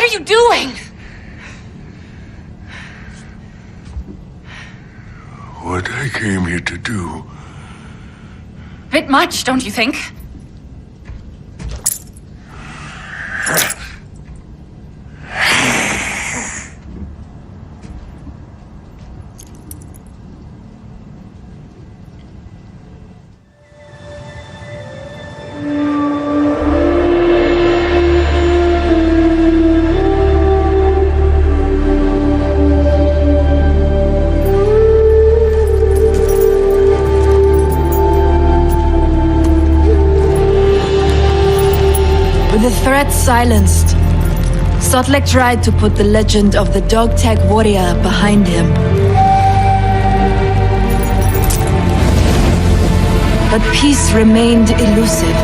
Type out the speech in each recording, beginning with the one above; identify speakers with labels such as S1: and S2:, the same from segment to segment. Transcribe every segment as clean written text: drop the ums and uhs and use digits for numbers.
S1: are you doing?
S2: What I came here to do.
S1: Bit much, don't you think?
S3: The threat silenced. Sotlek tried to put the legend of the dog tag warrior behind him. But peace remained elusive.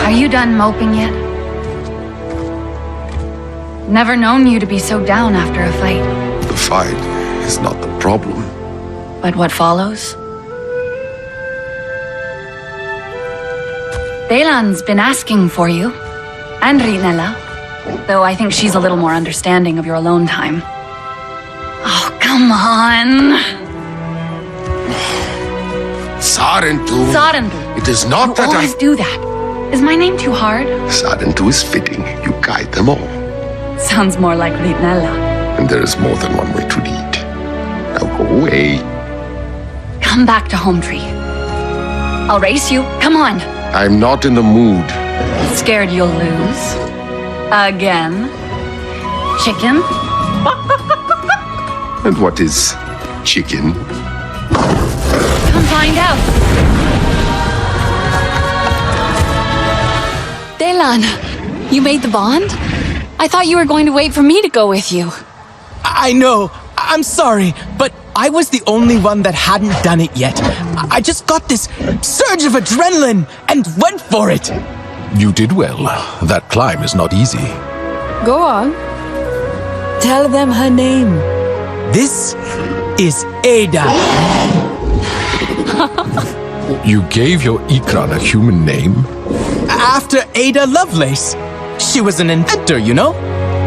S1: Are you done moping yet? Never known you to be so down after a fight.
S2: The fight is not the problem.
S1: But what follows? Delan's been asking for you. And Rinella. Though I think she's a little more understanding of your alone time. Oh, come on!
S2: Sarentu.
S1: Sarentu.
S2: It is not
S1: You
S2: that
S1: always do that. Is my name too hard?
S2: Sarentu is fitting. You guide them all.
S1: Sounds more like Rinella.
S2: And there is more than one way to lead. Now go away.
S1: Come back to Home Tree. I'll race you. Come on.
S2: I'm not in the mood.
S1: Scared you'll lose? Again? Chicken?
S2: And what is chicken?
S1: Come find out. Delan, you made the bond? I thought you were going to wait for me to go with you.
S4: I know. I'm sorry, but I was the only one that hadn't done it yet. I just got this surge of adrenaline and went for it.
S5: You did well. That climb is not easy.
S3: Go on. Tell them her name.
S4: This is Ada.
S5: You gave your Ikran a human name?
S4: After Ada Lovelace. She was an inventor, you know?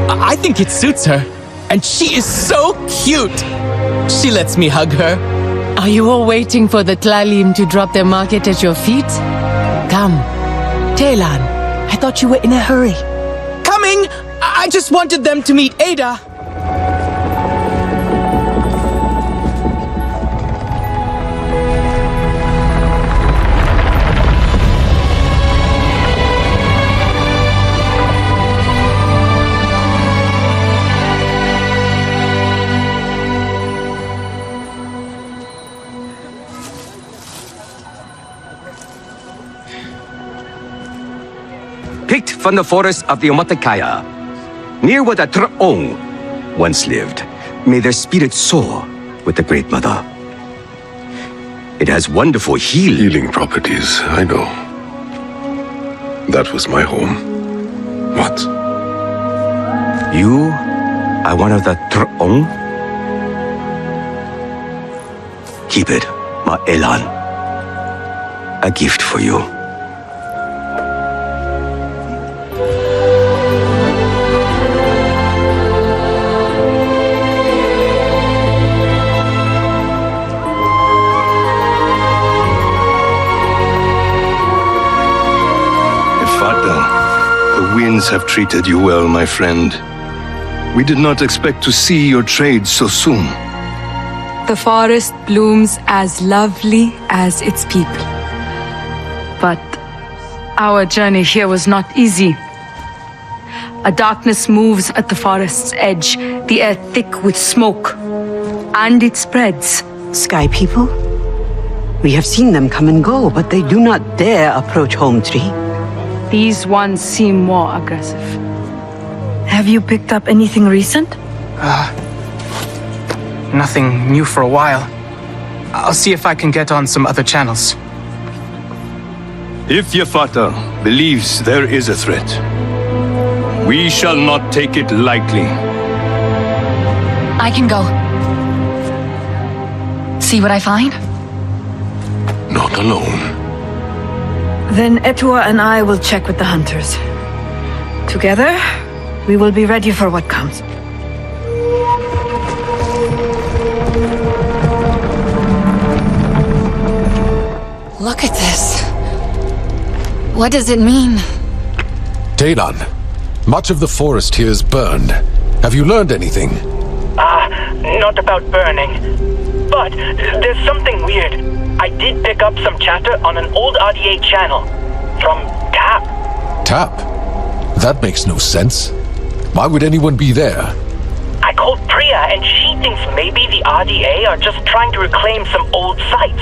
S4: I think it suits her. And she is so cute. She lets me hug her.
S6: Are you all waiting for the Tlalim to drop their market at your feet? Come. Telan, I thought you were in a hurry.
S4: Coming! I just wanted them to meet Ada.
S7: Picked from the forest of the Omatakaya, near where the Tr'ong once lived. May their spirits soar with the Great Mother. It has wonderful
S2: Healing properties, I know. That was my home. What?
S7: You are one of the Tr'ong? Keep it, Ma Elan. A gift for you.
S8: The winds have treated you well, my friend. We did not expect to see your trade so soon.
S9: The forest blooms as lovely as its people. But our journey here was not easy. A darkness moves at the forest's edge, the air thick with smoke. And it spreads.
S10: Sky people? We have seen them come and go, but they do not dare approach Home Tree.
S9: These ones seem more aggressive.
S3: Have you picked up anything recent?
S4: Nothing new for a while. I'll see if I can get on some other channels.
S8: If Yafata believes there is a threat, we shall not take it lightly.
S1: I can go. See what I find?
S2: Not alone.
S3: Then Etua and I will check with the hunters. Together, we will be ready for what comes.
S1: Look at this. What does it mean?
S5: Talon, much of the forest here is burned. Have you learned anything?
S11: Not about burning. But there's something weird. I did pick up some chatter on an old RDA channel. From Tap.
S5: Tap? That makes no sense. Why would anyone be there?
S11: I called Priya and she thinks maybe the RDA are just trying to reclaim some old sites.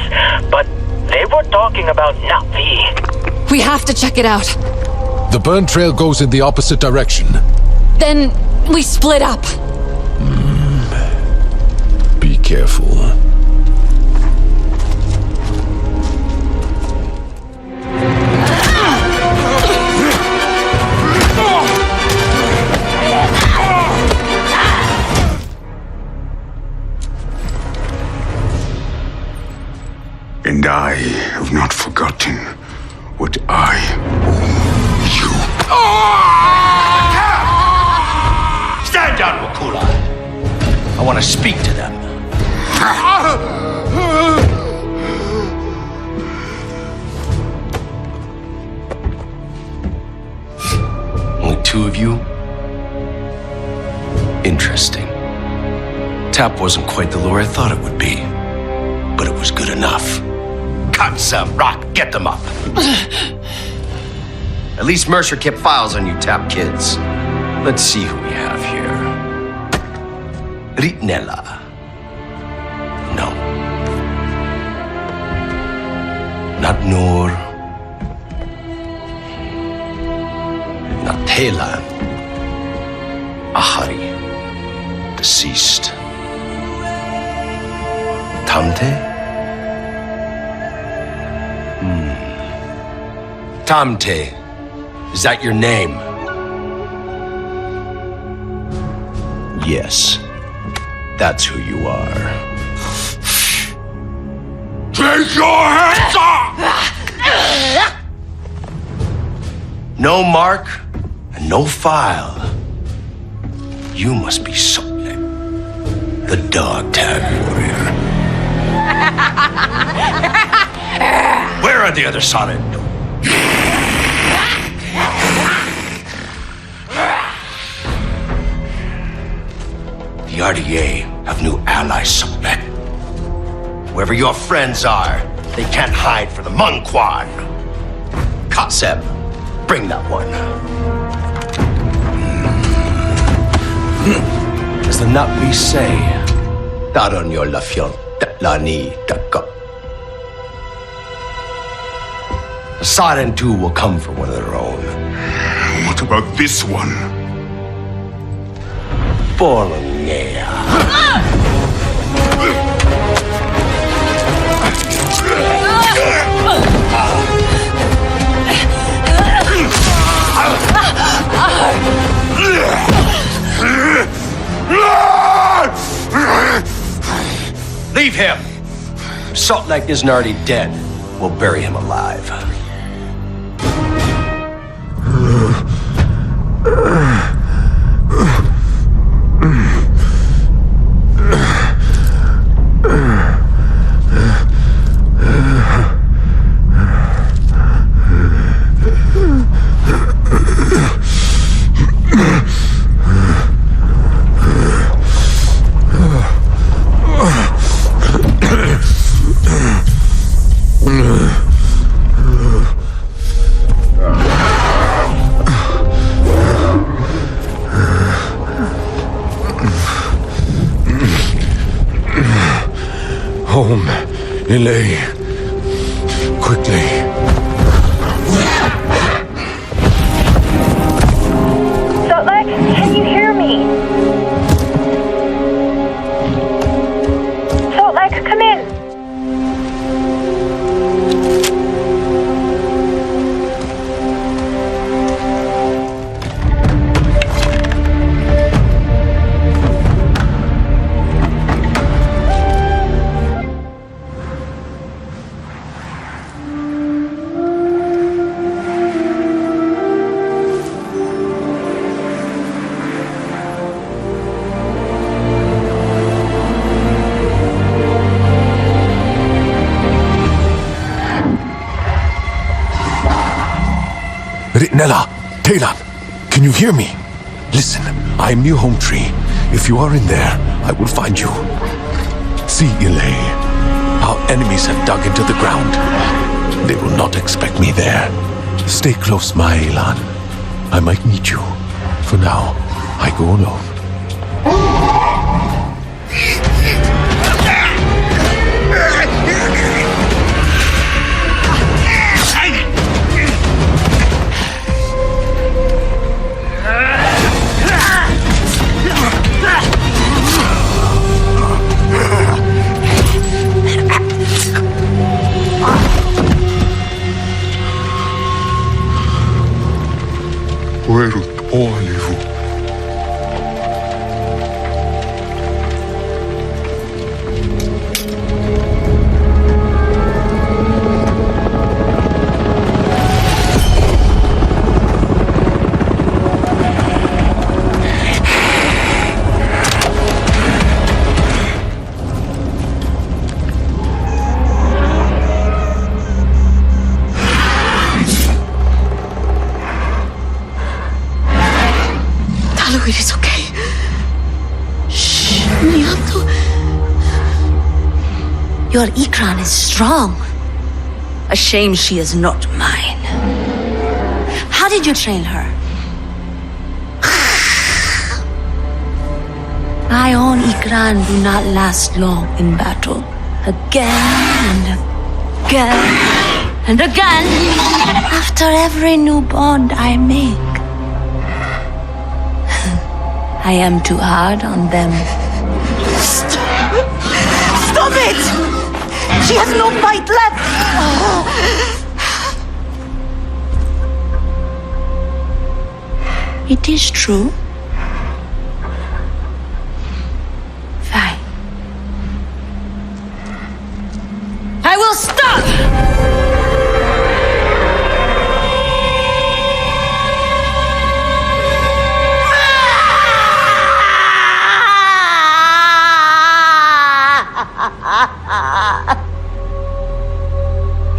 S11: But they were talking about Navi.
S1: We have to check it out.
S5: The burn trail goes in the opposite direction.
S1: Then we split up.
S5: Be careful.
S2: And I have not forgotten what I owe you.
S12: Stand down, Wakula. I want to speak to them.
S7: Only two of you? Interesting. Tap wasn't quite the lure I thought it would be, but it was good enough.
S12: Cut some rock. Get them up.
S7: At least Mercer kept files on you Tap kids. Let's see who we have here. Ritnella. No. Not Noor. Not Talon. Ahari. Deceased. Tamte? Tamte. Is that your name? Yes. That's who you are.
S2: Take your hands off!
S7: No mark and no file. You must be Sotlek, the dog tag warrior.
S12: Where are the other solid?
S7: The RDA have new allies, Sotlek. Wherever your friends are, they can't hide from the Mungquan. Kaseb, bring that one. As the Navi say, Taron yo lafion lani taka. The Siren too will come for one of their own.
S2: What about this one?
S7: Bologna. Leave him! Sotlek isn't already dead. We'll bury him alive.
S5: Home, Ilay. Quickly.
S11: Sotlek, can you hear me? Sotlek, come in.
S5: Nella, Taylor, can you hear me? Listen, I am near Home Tree. If you are in there, I will find you. See, Ilay, our enemies have dug into the ground. They will not expect me there. Stay close, my Elan. I might need you. For now, I go alone.
S2: Où allez-vous?
S13: It is okay. Shh, we have to. Your Ikran is strong. A shame she is not mine. How did you train her? My own Ikran do not last long in battle. Again and again and again. After every new bond I make, I am too hard on them.
S10: Stop it! She has no fight left!
S13: It is true. Fine. I will stop!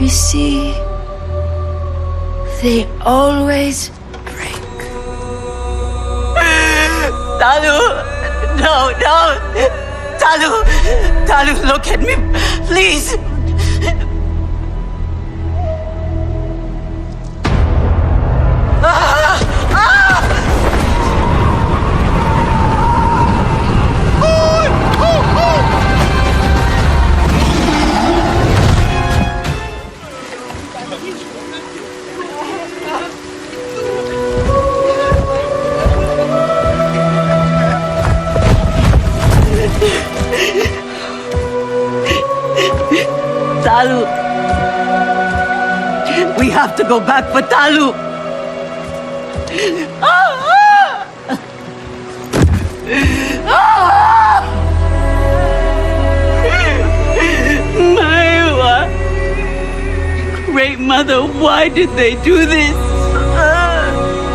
S13: You see, they always break.
S10: Talu! No! Talu, look at me, please! Talu! We have to go back for Talu! Maiwa! Great Mother, why did they do this?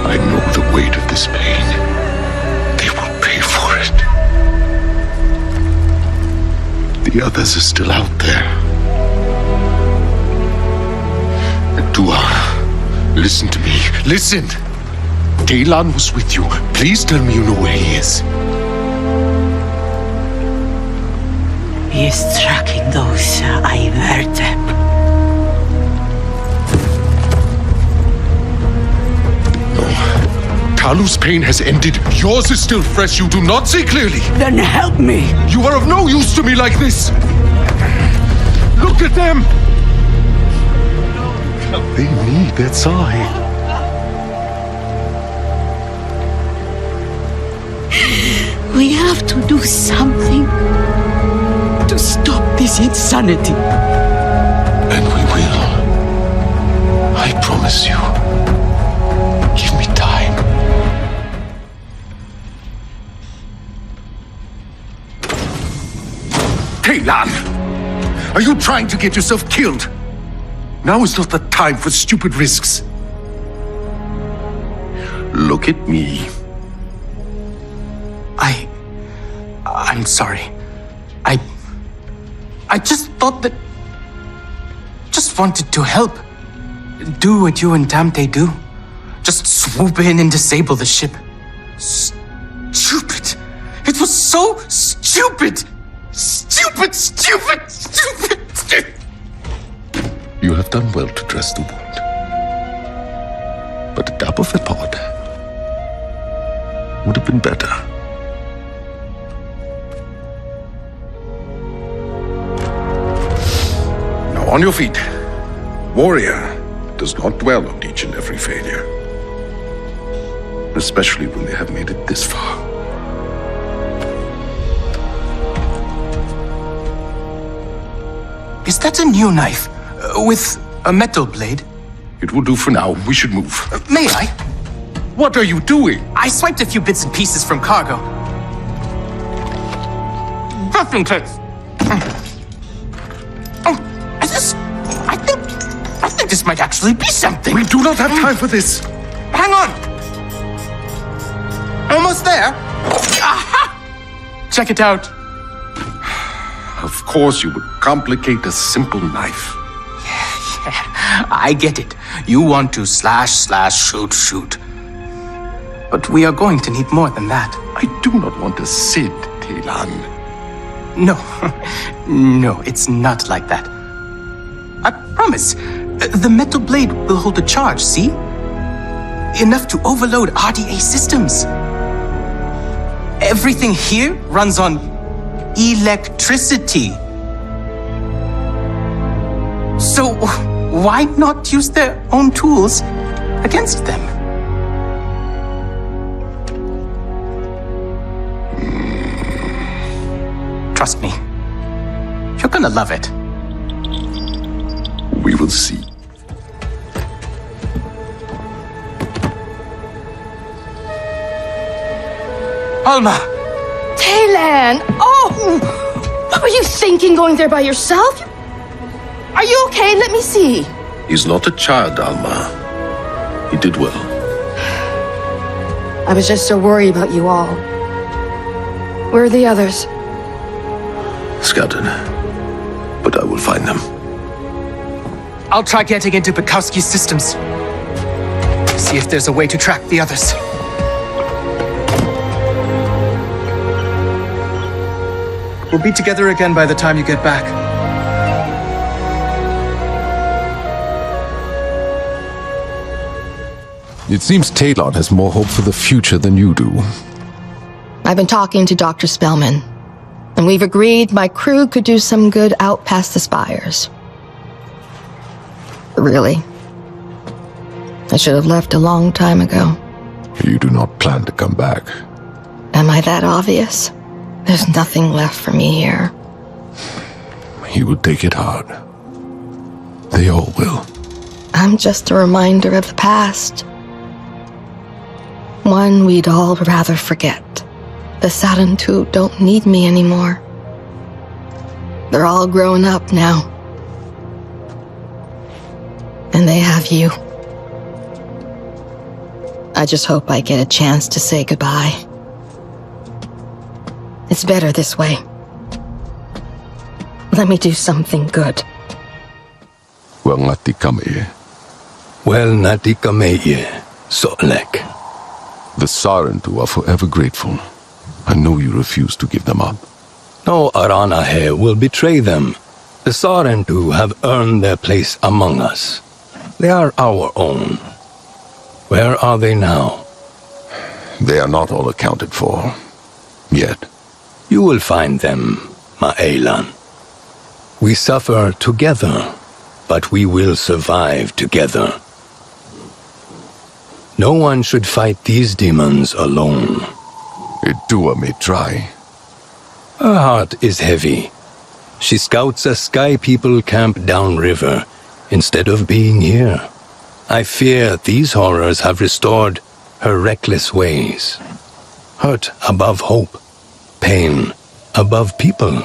S2: I know the weight of this pain. They will pay for it. The others are still out there. Dua, listen to me. Listen! Taylan was with you. Please tell me you know where he is.
S10: He is tracking those. I heard them.
S2: No. Talu's pain has ended. Yours is still fresh. You do not see clearly.
S10: Then help me.
S2: You are of no use to me like this. Look at them. They need that sigh.
S10: We have to do something to stop this insanity.
S2: And we will. I promise you. Give me time. Taylan! Are you trying to get yourself killed? Now is not the time for stupid risks. Look at me.
S4: I'm sorry. I just thought that... Just wanted to help. Do what you and Tamte do. Just swoop in and disable the ship. Stupid. It was so stupid. Stupid, stupid, stupid, stupid.
S2: You have done well to dress the wound. But a dab of a pod would have been better. Now on your feet. Warrior does not dwell on each and every failure. Especially when they have made it this far.
S4: Is that a new knife? With a metal blade?
S2: It will do for now. We should move.
S4: May I?
S2: What are you doing?
S4: I swiped a few bits and pieces from cargo. Packing case. I think this might actually be something.
S2: We do not have time for this.
S4: Hang on. Almost there. Aha! Check it out.
S2: Of course you would complicate a simple knife.
S4: I get it. You want to slash, shoot. But we are going to need more than that.
S2: I do not want a Sid, Telan.
S4: No. No, it's not like that. I promise. The metal blade will hold a charge, see? Enough to overload RDA systems. Everything here runs on electricity. So why not use their own tools against them? Trust me. You're gonna love it.
S2: We will see.
S4: Alma!
S14: Taylan! Oh! What were you thinking going there by yourself? Are you okay? Let me see.
S2: He's not a child, Alma. He did well.
S14: I was just so worried about you all. Where are the others?
S2: Scattered. But I will find them.
S4: I'll try getting into Bukowski's systems. See if there's a way to track the others. We'll be together again by the time you get back.
S5: It seems Talon has more hope for the future than you do.
S14: I've been talking to Dr. Spellman, and we've agreed my crew could do some good out past the spires. Really, I should have left a long time ago.
S5: You do not plan to come back.
S14: Am I that obvious? There's nothing left for me here.
S5: You will take it hard. They all will.
S14: I'm just a reminder of the past. One we'd all rather forget. The Saturn II don't need me anymore. They're all grown up now. And they have you. I just hope I get a chance to say goodbye. It's better this way. Let me do something good.
S5: Well, nati kami.
S8: Well, nati kami Solek.
S5: The Sarentu are forever grateful. I know you refuse to give them up.
S8: No Aranahe will betray them. The Sarentu have earned their place among us. They are our own. Where are they now?
S5: They are not all accounted for. Yet.
S8: You will find them, Ma'elan. We suffer together, but we will survive together. No one should fight these demons alone.
S5: Idua may try.
S8: Her heart is heavy. She scouts a Sky People camp downriver instead of being here. I fear these horrors have restored her reckless ways. Hurt above hope. Pain above people.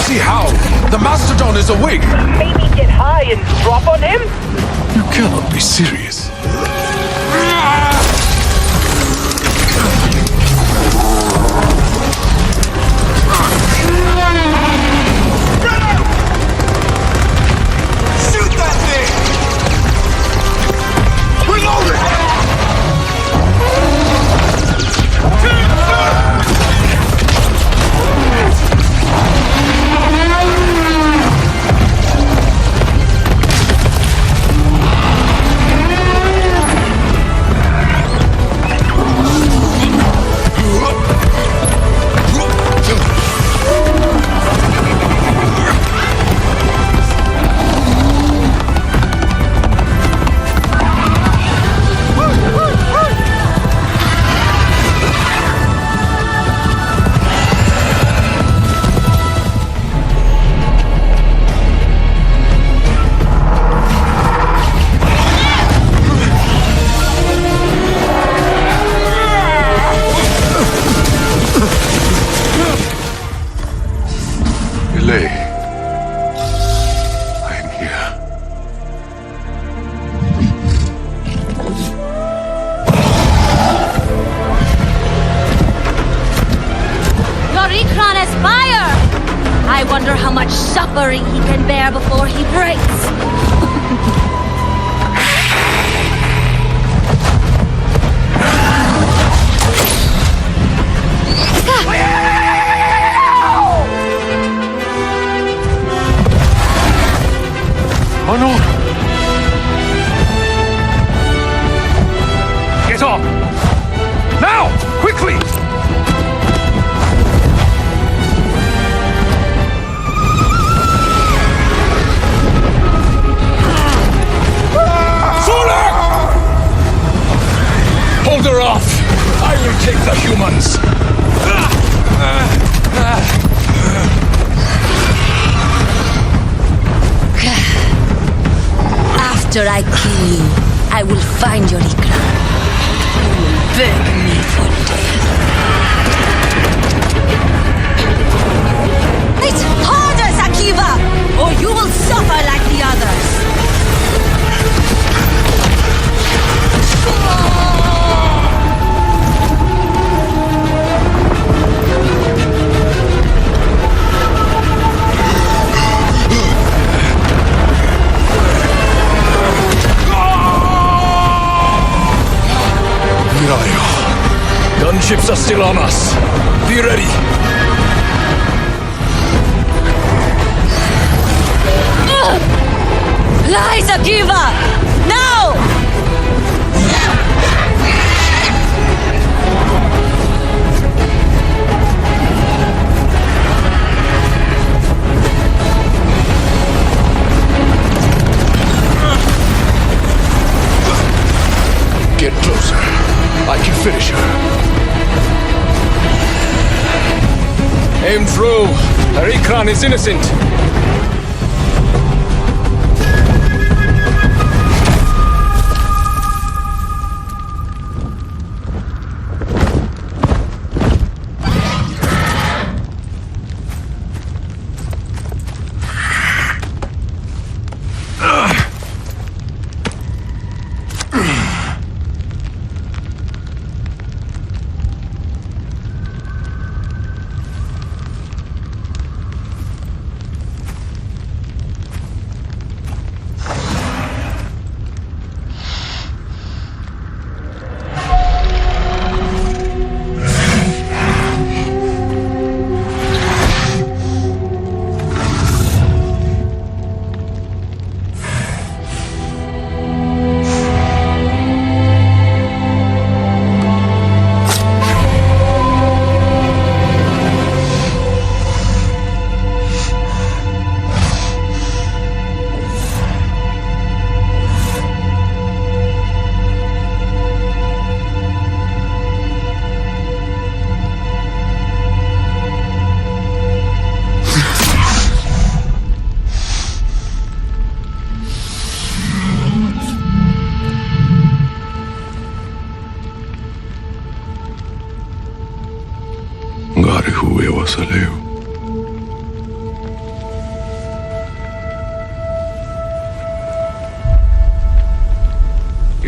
S5: see how. The Mastodon is awake.
S11: Maybe get high and drop on him?
S5: You cannot be serious.
S12: Shoot that thing! Reload it!
S13: I wonder how much suffering he can bear before he breaks.
S5: Oh no!
S12: Get up! Now! Quickly!
S5: Hold her off! I will take the humans!
S13: After I kill you, I will find your Ikra. You will beg me for death. It's harder, Sakiva! Or you will suffer like the others!
S5: Gunships are still on us. Be ready.
S13: Fly, Sakiva! Now!
S5: Get closer. I can finish her. Aim true. Her Ikran is innocent.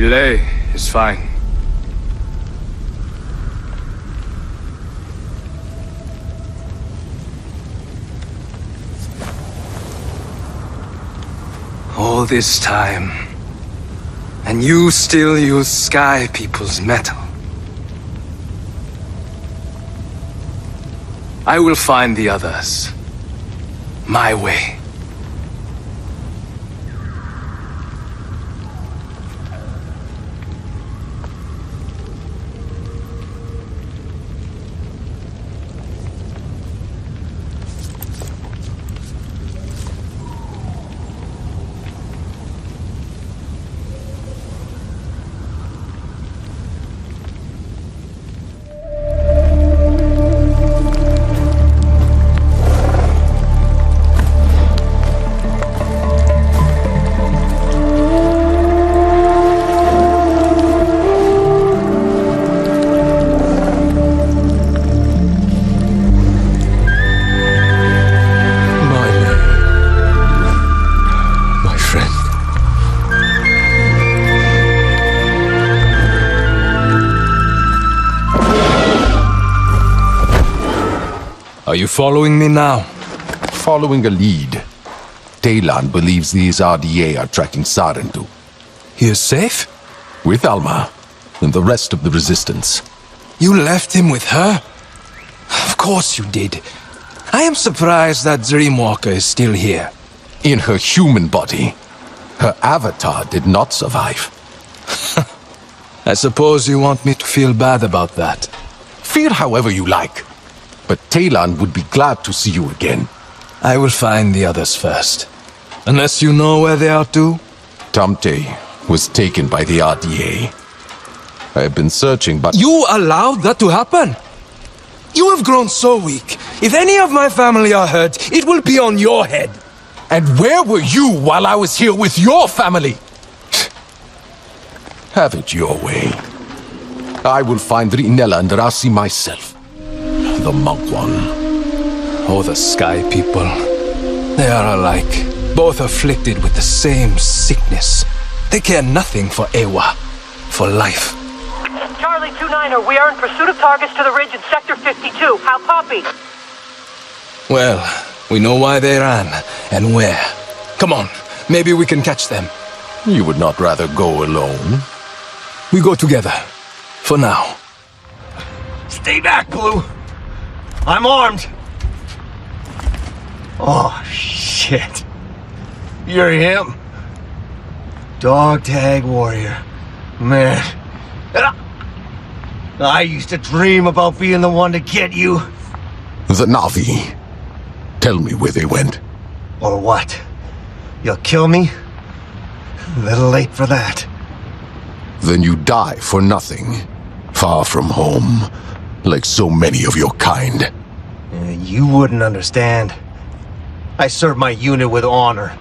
S15: Ilay is fine. All this time, and you still use Sky People's metal. I will find the others. My way. Are you following me now?
S5: Following a lead. Talon believes these RDA are tracking Sarentu.
S15: He is safe?
S5: With Alma and the rest of the Resistance.
S15: You left him with her? Of course you did. I am surprised that Dreamwalker is still here.
S5: In her human body. Her avatar did not survive.
S15: I suppose you want me to feel bad about that.
S5: Feel however you like. But Talon would be glad to see you again.
S15: I will find the others first. Unless you know where they are to?
S5: Tamte was taken by the RDA. I have been searching, but...
S15: You allowed that to happen? You have grown so weak. If any of my family are hurt, it will be on your head.
S5: And where were you while I was here with your family? Have it your way. I will find Rinella and Rasi myself. The monk one.
S15: Oh, the Sky People. They are alike. Both afflicted with the same sickness. They care nothing for Ewa. For life.
S11: Charlie 2-9er, we are in pursuit of targets to the ridge in Sector 52. How copy?
S15: Well, we know why they ran, and where. Come on, maybe we can catch them.
S5: You would not rather go alone?
S15: We go together. For now.
S12: Stay back, Blue. I'm armed. Oh, shit. You're him. Dog tag warrior. Man. I used to dream about being the one to get you.
S5: The Navi. Tell me where they went.
S12: Or what? You'll kill me? A little late for that.
S5: Then you die for nothing. Far from home. Like so many of your kind.
S12: You wouldn't understand. I served my unit with honor.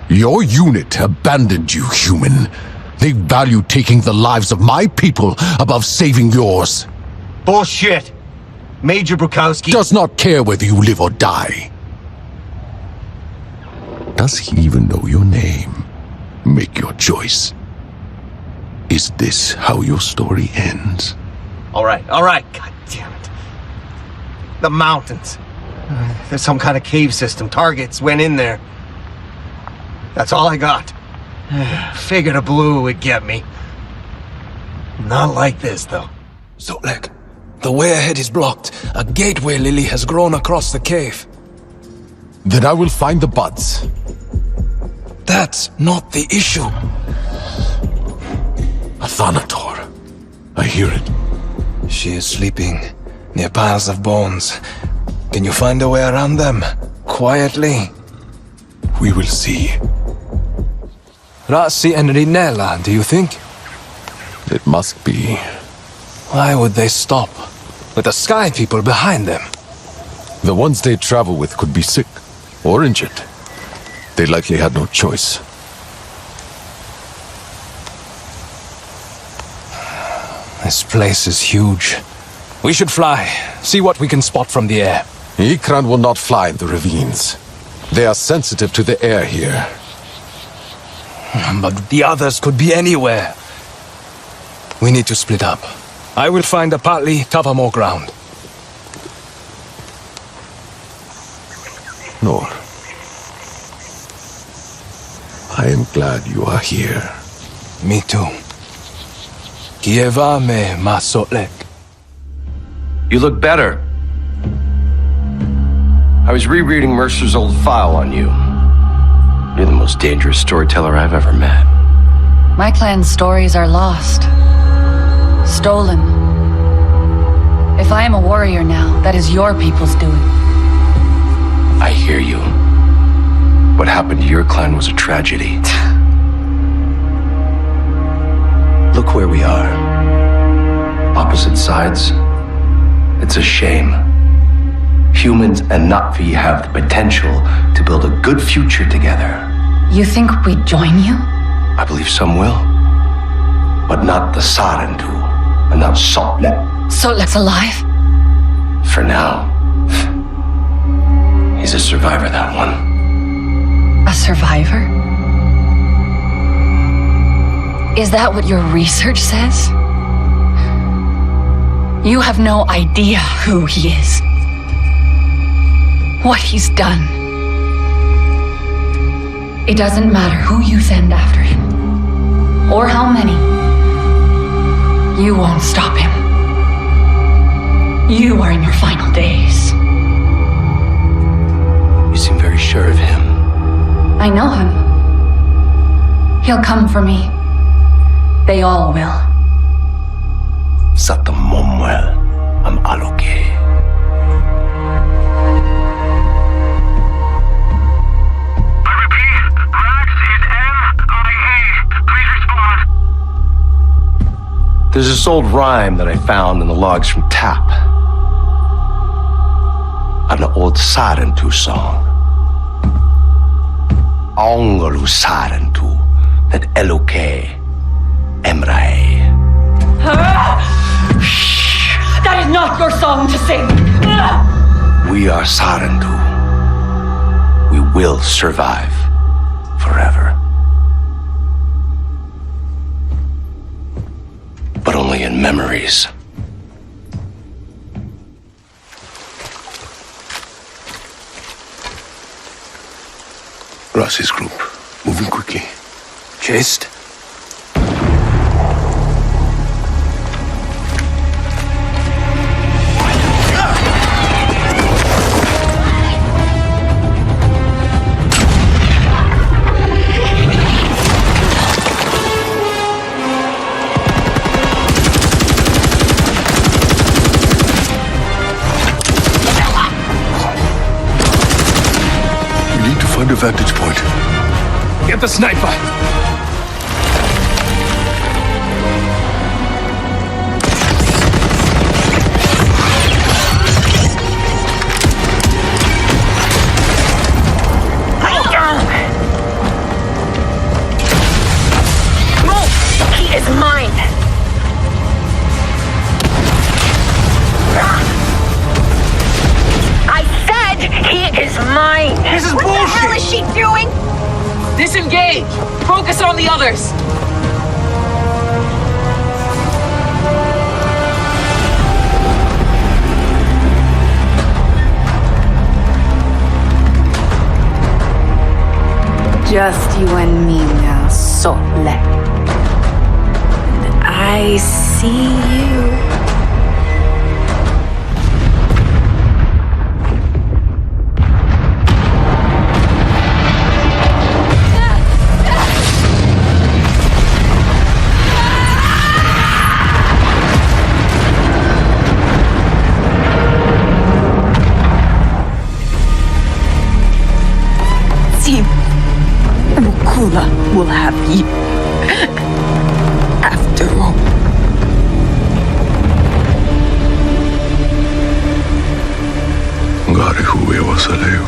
S5: Your unit abandoned you, human. They value taking the lives of my people above saving yours.
S12: Bullshit! Major Bukowski
S5: does not care whether you live or die. Does he even know your name? Make your choice. Is this how your story ends?
S12: All right. God damn it. The mountains. There's some kind of cave system. Targets went in there. That's all I got. Figured a Blue would get me. Not like this, though.
S15: Zolek, the way ahead is blocked. A gateway lily has grown across the cave.
S5: Then I will find the buds.
S15: That's not the issue.
S5: A Thanator. I hear it.
S15: She is sleeping near piles of bones. Can you find a way around them? Quietly?
S5: We will see.
S15: Rasi and Rinella, do you think?
S5: It must be.
S15: Why would they stop? With the Sky People behind them?
S5: The ones they travel with could be sick or injured. They likely had no choice.
S15: This place is huge. We should fly. See what we can spot from the air.
S5: Ikran will not fly in the ravines. They are sensitive to the air here.
S15: But the others could be anywhere. We need to split up. I will find a partly cover more ground.
S5: Nor. I am glad you are here.
S15: Me too. Kieva me masolek.
S7: You look better. I was rereading Mercer's old file on you. You're the most dangerous storyteller I've ever met.
S1: My clan's stories are lost. Stolen. If I am a warrior now, that is your people's doing.
S7: I hear you. What happened to your clan was a tragedy. Look where we are. Opposite sides. It's a shame. Humans and Na'vi have the potential to build a good future together.
S1: You think we'd join you?
S7: I believe some will. But not the Sarentu, and not Sotlek.
S1: Sotlek's alive?
S7: For now. He's a survivor, that one.
S1: A survivor? Is that what your research says? You have no idea who he is. What he's done. It doesn't matter who you send after him, or how many. You won't stop him. You are in your final days.
S7: You seem very sure of him.
S1: I know him. He'll come for me. They all will.
S7: Satam momwel am aloke. There's this old rhyme that I found in the logs from Tap. An old Sarentu song. Aongalu Sarentu, that Eloke Emrae.
S1: That is not your song to sing.
S7: We are Sarentu. We will survive forever. But only in memories.
S2: Ross's group, moving quickly.
S7: Chased?
S2: Find a vantage point.
S15: Get the sniper!
S16: Move! He is mine! I said he is mine!
S12: This is
S16: what
S12: bullshit!
S16: What the hell is she doing?
S6: Disengage! Focus on the others!
S9: Just you and me now, Sotlek. And I see you.
S16: Mukula will have you. After all.
S2: Ngari huwe wasaleo.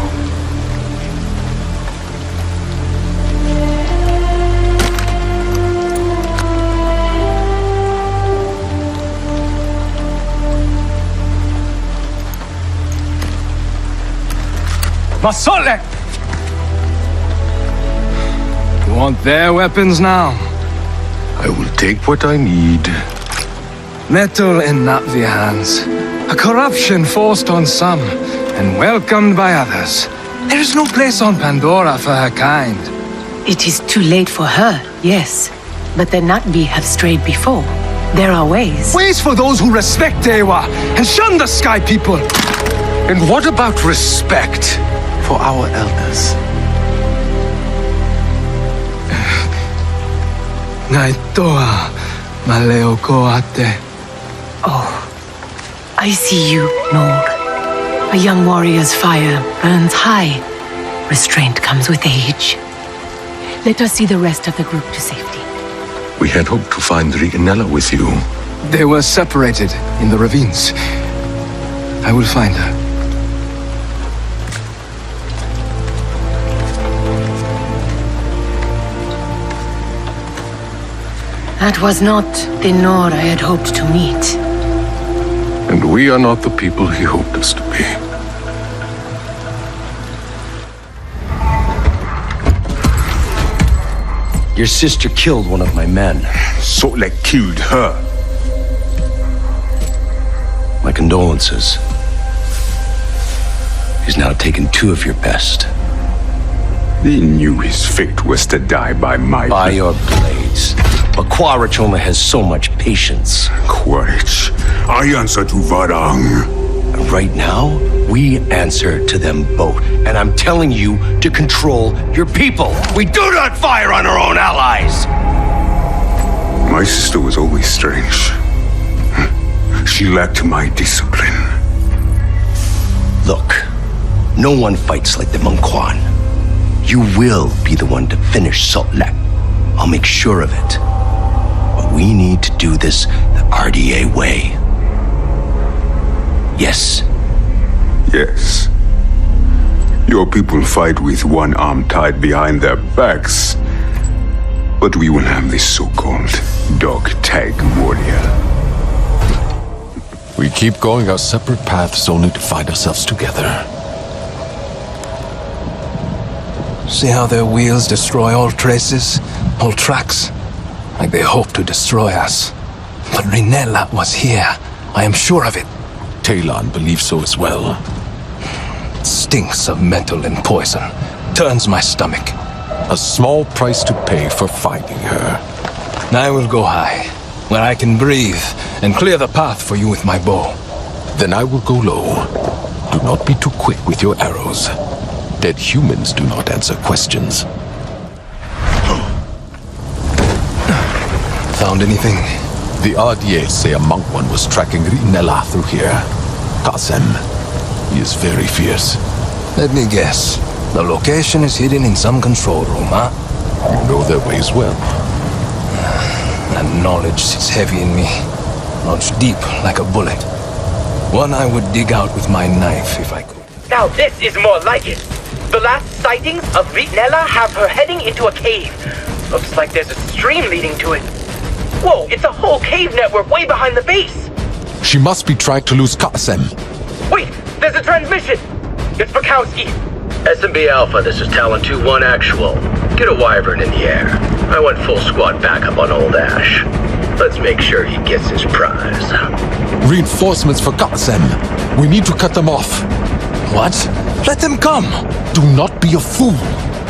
S15: Masolek! You want their weapons now?
S2: I will take what I need
S15: Metal in Na'vi hands. A corruption forced on some and welcomed by others. There is no place on Pandora for her kind.
S6: It is too late for her, yes. But the Na'vi have strayed before. There are ways.
S15: Ways for those who respect Ewa and shun the Sky People.
S2: And what about respect for our elders?
S15: Naitoa maleo koate.
S6: Oh, I see you, Noor. A young warrior's fire burns high. Restraint comes with age. Let us see the rest of the group to safety.
S2: We had hoped to find Riganella with you.
S15: They were separated in the ravines. I will find her.
S6: That was not the Noor I had hoped to meet.
S2: And we are not the people he hoped us to be.
S7: Your sister killed one of my men.
S2: Solek killed her.
S7: My condolences. He's now taken 2 of your best.
S2: He knew his fate was to die by my...
S7: By your blades. But Quaritoma has so much patience.
S2: Quaritch, I answer to Varang.
S7: And right now, we answer to them both. And I'm telling you to control your people. We do not fire on our own allies!
S2: My sister was always strange. She lacked my discipline.
S7: Look, no one fights like the Mungquan. You will be the one to finish Sotlek. I'll make sure of it. But we need to do this the RDA way. Yes.
S2: Yes. Your people fight with one arm tied behind their backs. But we will have this so-called dog tag warrior.
S5: We keep going our separate paths only to find ourselves together.
S15: See how their wheels destroy all traces, all tracks? Like they hope to destroy us. But Rinella was here. I am sure of it.
S5: Talon believes so as well.
S15: Stinks of metal and poison. Turns my stomach.
S5: A small price to pay for finding her.
S15: I will go high, where I can breathe and clear the path for you with my bow.
S5: Then I will go low. Do not be too quick with your arrows. Dead humans do not answer questions.
S15: Found anything?
S5: The RDA say a monk one was tracking Rinella through here. Qasem. He is very fierce.
S15: Let me guess. The location is hidden in some control room, huh?
S5: You know their ways well.
S15: That knowledge sits heavy in me. Lodged deep like a bullet. One I would dig out with my knife if I could.
S11: Now this is more like it. The last sightings of Ritnella have her heading into a cave. Looks like there's a stream leading to it. Whoa, it's a whole cave network way behind the base.
S5: She must be trying to lose Qasem.
S11: Wait, there's a transmission. It's Bukowski.
S7: SMB Alpha, this is Talon 2-1 actual. Get a wyvern in the air. I want full squad backup on Old Ash. Let's make sure he gets his prize.
S5: Reinforcements for Qasem. We need to cut them off.
S15: What? Let them come.
S5: Do not be a fool.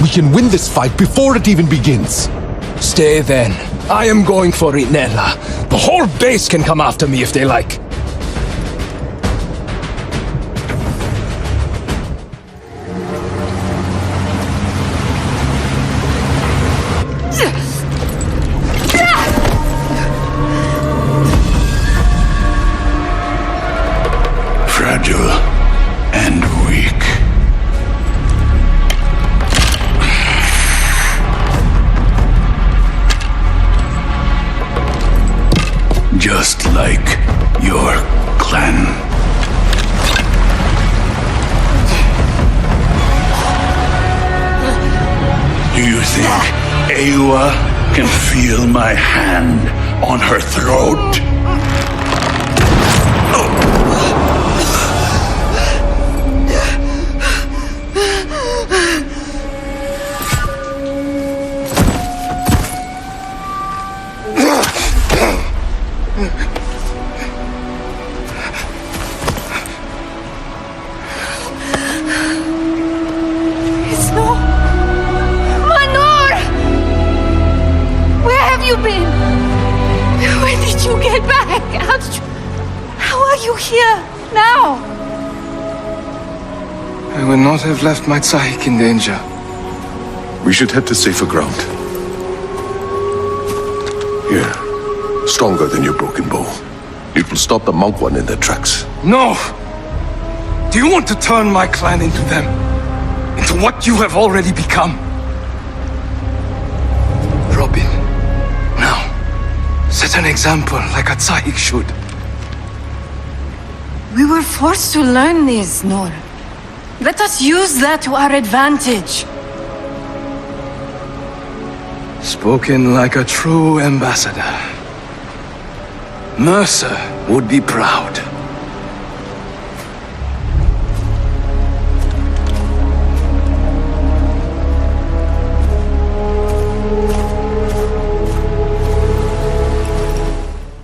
S5: We can win this fight before it even begins.
S15: Stay then. I am going for Rinella. The whole base can come after me if they like.
S2: Fragile and weak. Just like your clan. Do you think Ewa can feel my hand on her throat?
S9: Please, no. Manor! Where have you been? When did you get back? How are you here now?
S15: I would not have left my Tsahik in danger.
S5: We should head to safer ground. Here. Stronger than your broken bow. It will stop the monk one in their tracks.
S15: No! Do you want to turn my clan into them? Into what you have already become? Robin, now, set an example like a Tsahik should.
S3: We were forced to learn this, Nor. Let us use that to our advantage.
S15: Spoken like a true ambassador. Mercer would be proud.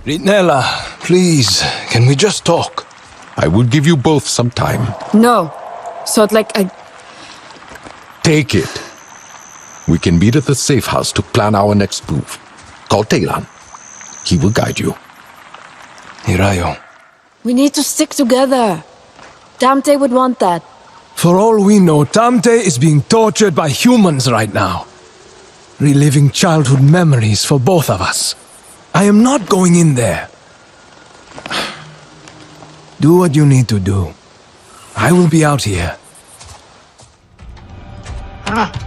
S15: Ritnella, please, can we just talk?
S5: I will give you both some time.
S9: No. So,
S5: Take it. We can meet at the safe house to plan our next move. Call Talon. He will guide you.
S15: Hirayo.
S9: we need to stick together. Tamte would want that.
S15: For all we know, Tamte is being tortured by humans right now. Reliving childhood memories for both of us. I am not going in there. Do what you need to do. I will be out here.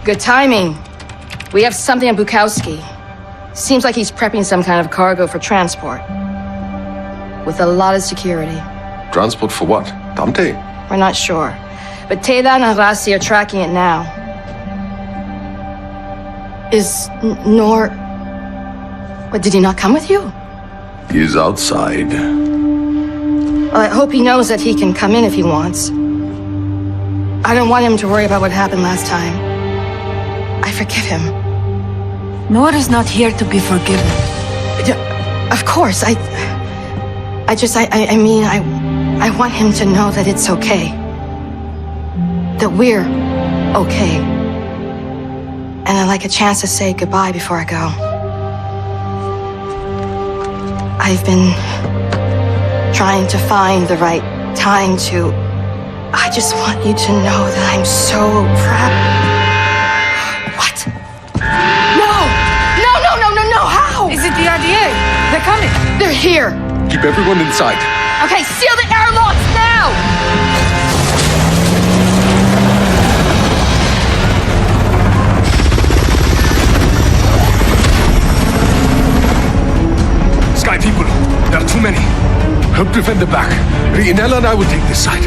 S17: Good timing. We have something on Bukowski. Seems like he's prepping some kind of cargo for transport. With a lot of security.
S5: Transport for what? Tamte?
S17: We're not sure. But Taylan and Rasi are tracking it now. Is Nor... What, did he not come with you?
S5: He's outside.
S17: Well, I hope he knows that he can come in if he wants. I don't want him to worry about what happened last time. I forgive him.
S3: Nor is not here to be forgiven.
S17: Of course, I want him to know that it's okay. That we're okay. And I'd like a chance to say goodbye before I go. I've been trying to find the right time to... I just want you to know that I'm so proud. What? No! How?
S3: Is it the RDA? They're coming.
S17: They're here.
S5: Keep everyone inside.
S17: Okay, seal the airlocks now!
S15: Sky people, there are too many. Help defend the back. Riinella and I will take this side.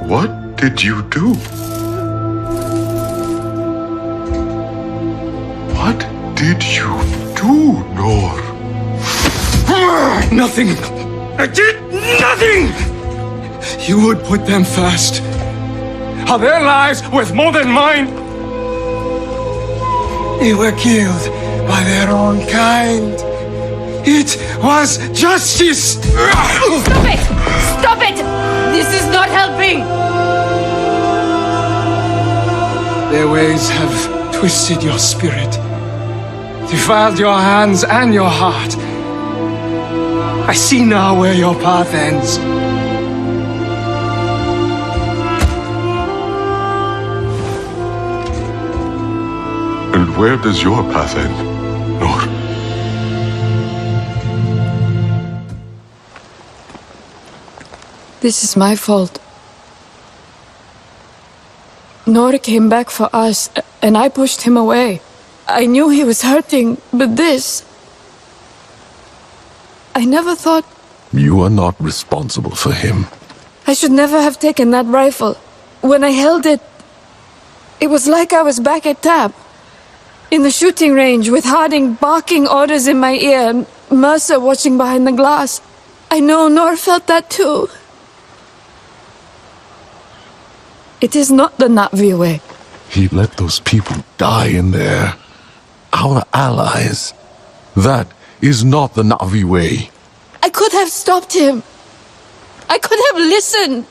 S2: What did you do? What did you do, Nor?
S15: Nothing. I did nothing! You would put them first.
S18: Are their lives worth more than mine? They were killed by their own kind. It was justice.
S16: Stop it! Stop it! This is not helping!
S18: Their ways have twisted your spirit, defiled your hands and your heart. I see now where your path ends.
S2: And where does your path end, Nor?
S9: This is my fault. Nora came back for us, and I pushed him away. I knew he was hurting, but this... I never thought
S5: You are not responsible for him.
S9: I should never have taken that rifle. When I held it, it was like I was back at TAP. In the shooting range, with Harding barking orders in my ear and Mercer watching behind the glass. I know Nor felt that too. It is not the Na'vi way.
S5: He let those people die in there. Our allies. That is not the Na'vi way.
S9: I could have stopped him. I could have listened.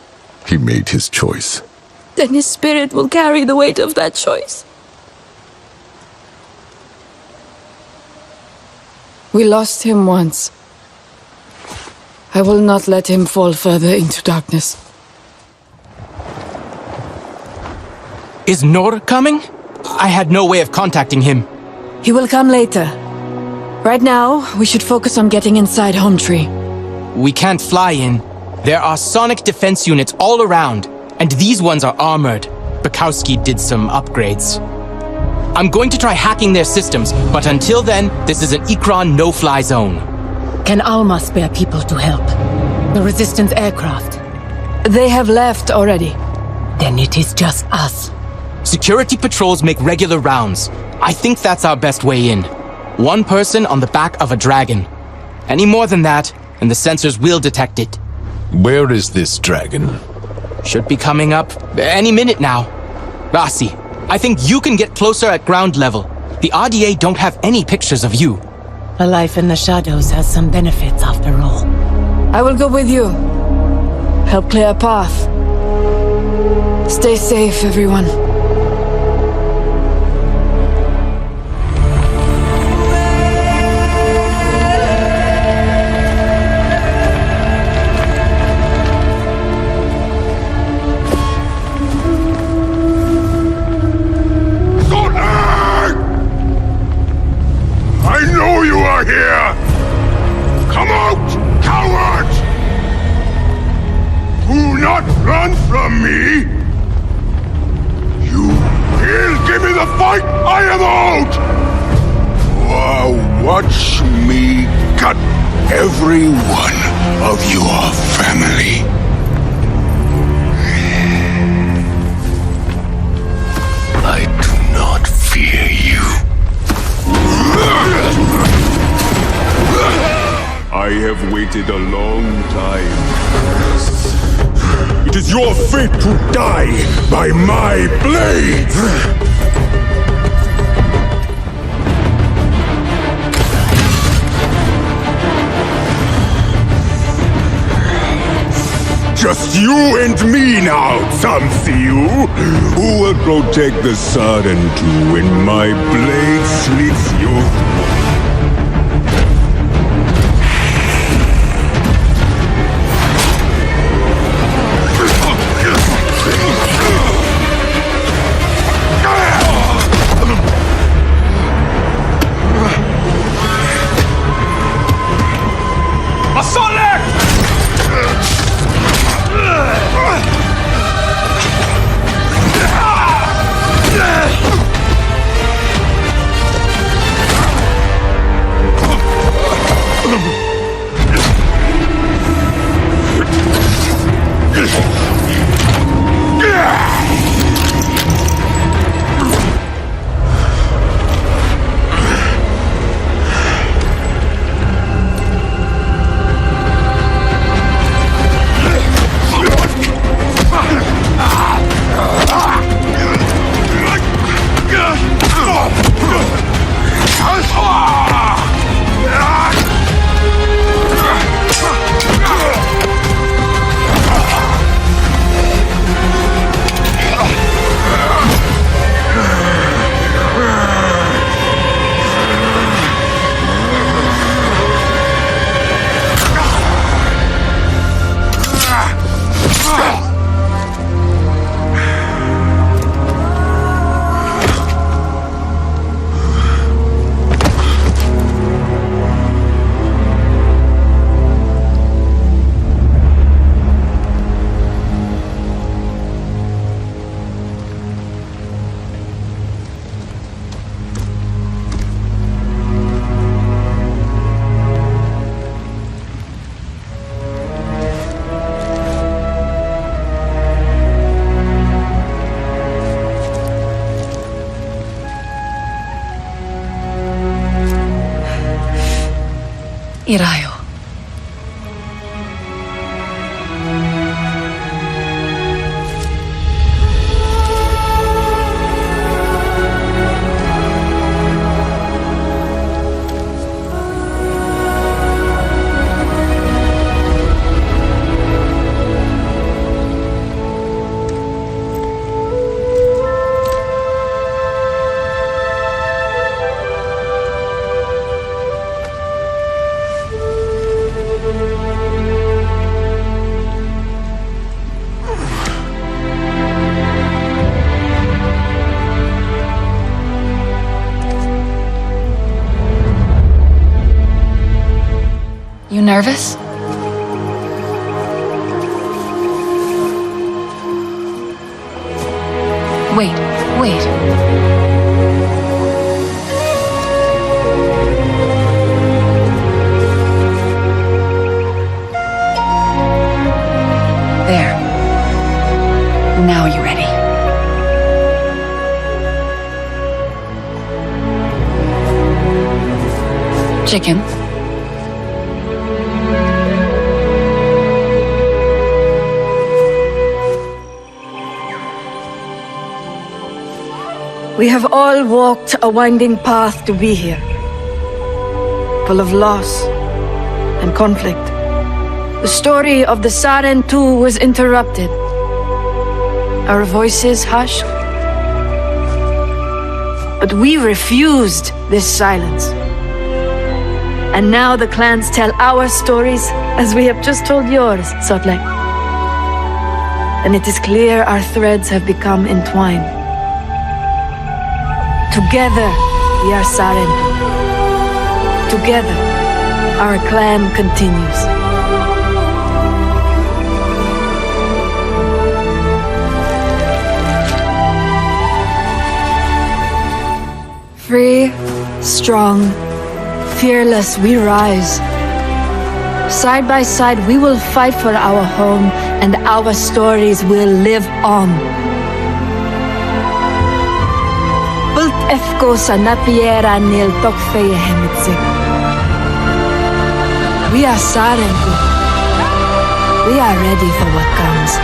S5: He made his choice.
S9: Then his spirit will carry the weight of that choice. We lost him once. I will not let him fall further into darkness.
S4: Is Nor coming? I had no way of contacting him.
S9: He will come later. Right now, we should focus on getting inside Home Tree.
S4: We can't fly in. There are sonic defense units all around, and these ones are armored. Bukowski did some upgrades. I'm going to try hacking their systems, but until then, this is an Ikran no-fly zone.
S6: Can Alma spare people to help? The Resistance aircraft?
S9: They have left already.
S6: Then it is just us.
S4: Security patrols make regular rounds. I think that's our best way in. One person on the back of a dragon. Any more than that, and the sensors will detect it.
S5: Where is this dragon?
S4: Should be coming up any minute now. Rasi, I think you can get closer at ground level. The RDA don't have any pictures of you.
S6: A life in the shadows has some benefits after all.
S9: I will go with you. Help clear a path. Stay safe, everyone.
S2: Here! Come out, cowards! Do not run from me! You will give me the fight! I am out! Watch me cut every one of your family. I do not fear you. I have waited a long time. It is your fate to die by my blades! Just you and me now, Samsiu! Who will protect the Sardan when my blade slits you?
S1: Irayo. You nervous? Wait. There. Now you ready? Chicken.
S3: We have all walked a winding path to be here, full of loss and conflict. The story of the Saren too was interrupted, our voices hushed. But we refused this silence. And now the clans tell our stories as we have just told yours, Sotlek. And it is clear our threads have become entwined. Together, we are Sarentu. Together, our clan continues. Free, strong, fearless, we rise. Side by side, we will fight for our home, and our stories will live on. Efko sa napiera nil tokfeye hemitzik. We are Sarentu. We are ready for what comes.